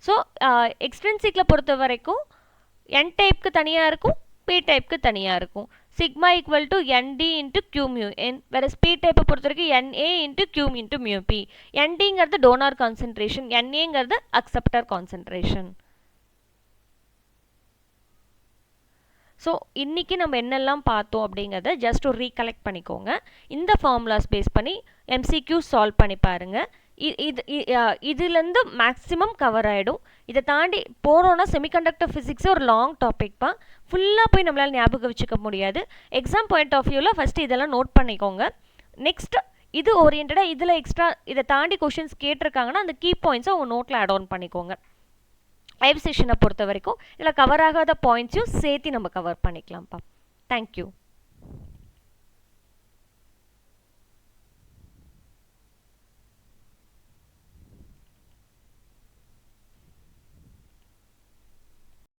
ஸோ எக்ஸ்ட்ரென்சிக்கில் பொறுத்த வரைக்கும் N டைப்புக்கு தனியாக இருக்கும், P டைப்புக்கு தனியாக இருக்கும். Sigma equal to ND into Q mu N. வேறு பி டைப்பை பொறுத்த வரைக்கும் NA into Q into mu P. NDங்கிறது டோனார் கான்சன்ட்ரேஷன், NAங்கிறது அக்செப்டர் கான்சன்ட்ரேஷன். ஸோ இன்றைக்கி நம்ம என்னெல்லாம் பார்த்தோம் அப்படிங்கிறத ஜஸ்ட் ஒரு ரீகலெக்ட் பண்ணிக்கோங்க. இந்த ஃபார்முலாஸ் பேஸ் பண்ணி MCQ சால்வ் பண்ணி பாருங்கள். இதுலேருந்து மேக்ஸிமம் கவர் ஆகிடும். இதை தாண்டி போகிறோன்னா செமிகண்டக்டர் ஃபிசிக்ஸே ஒரு லாங் டாபிக்ப்பா, ஃபுல்லாக போய் நம்மளால் ஞாபகம் வச்சுக்க முடியாது. எக்ஸாம் பாயிண்ட் ஆஃப் வியூவில் ஃபஸ்ட்டு இதெல்லாம் நோட் பண்ணிக்கோங்க. நெக்ஸ்ட் இது ஓரியன்டாக இதில் எக்ஸ்ட்ரா இதை தாண்டி கொஷின்ஸ் கேட்டிருக்காங்கன்னா அந்த கீ பாயிண்ட்ஸை உங்கள் நோட்டில் ஆட் ஆன் பண்ணிக்கோங்க. லைவ் செஷனை பொறுத்த வரைக்கும் இதில் கவர் ஆகாத பாயிண்ட்ஸையும் சேர்த்து நம்ம கவர் பண்ணிக்கலாம்ப்பா. தேங்க்யூ.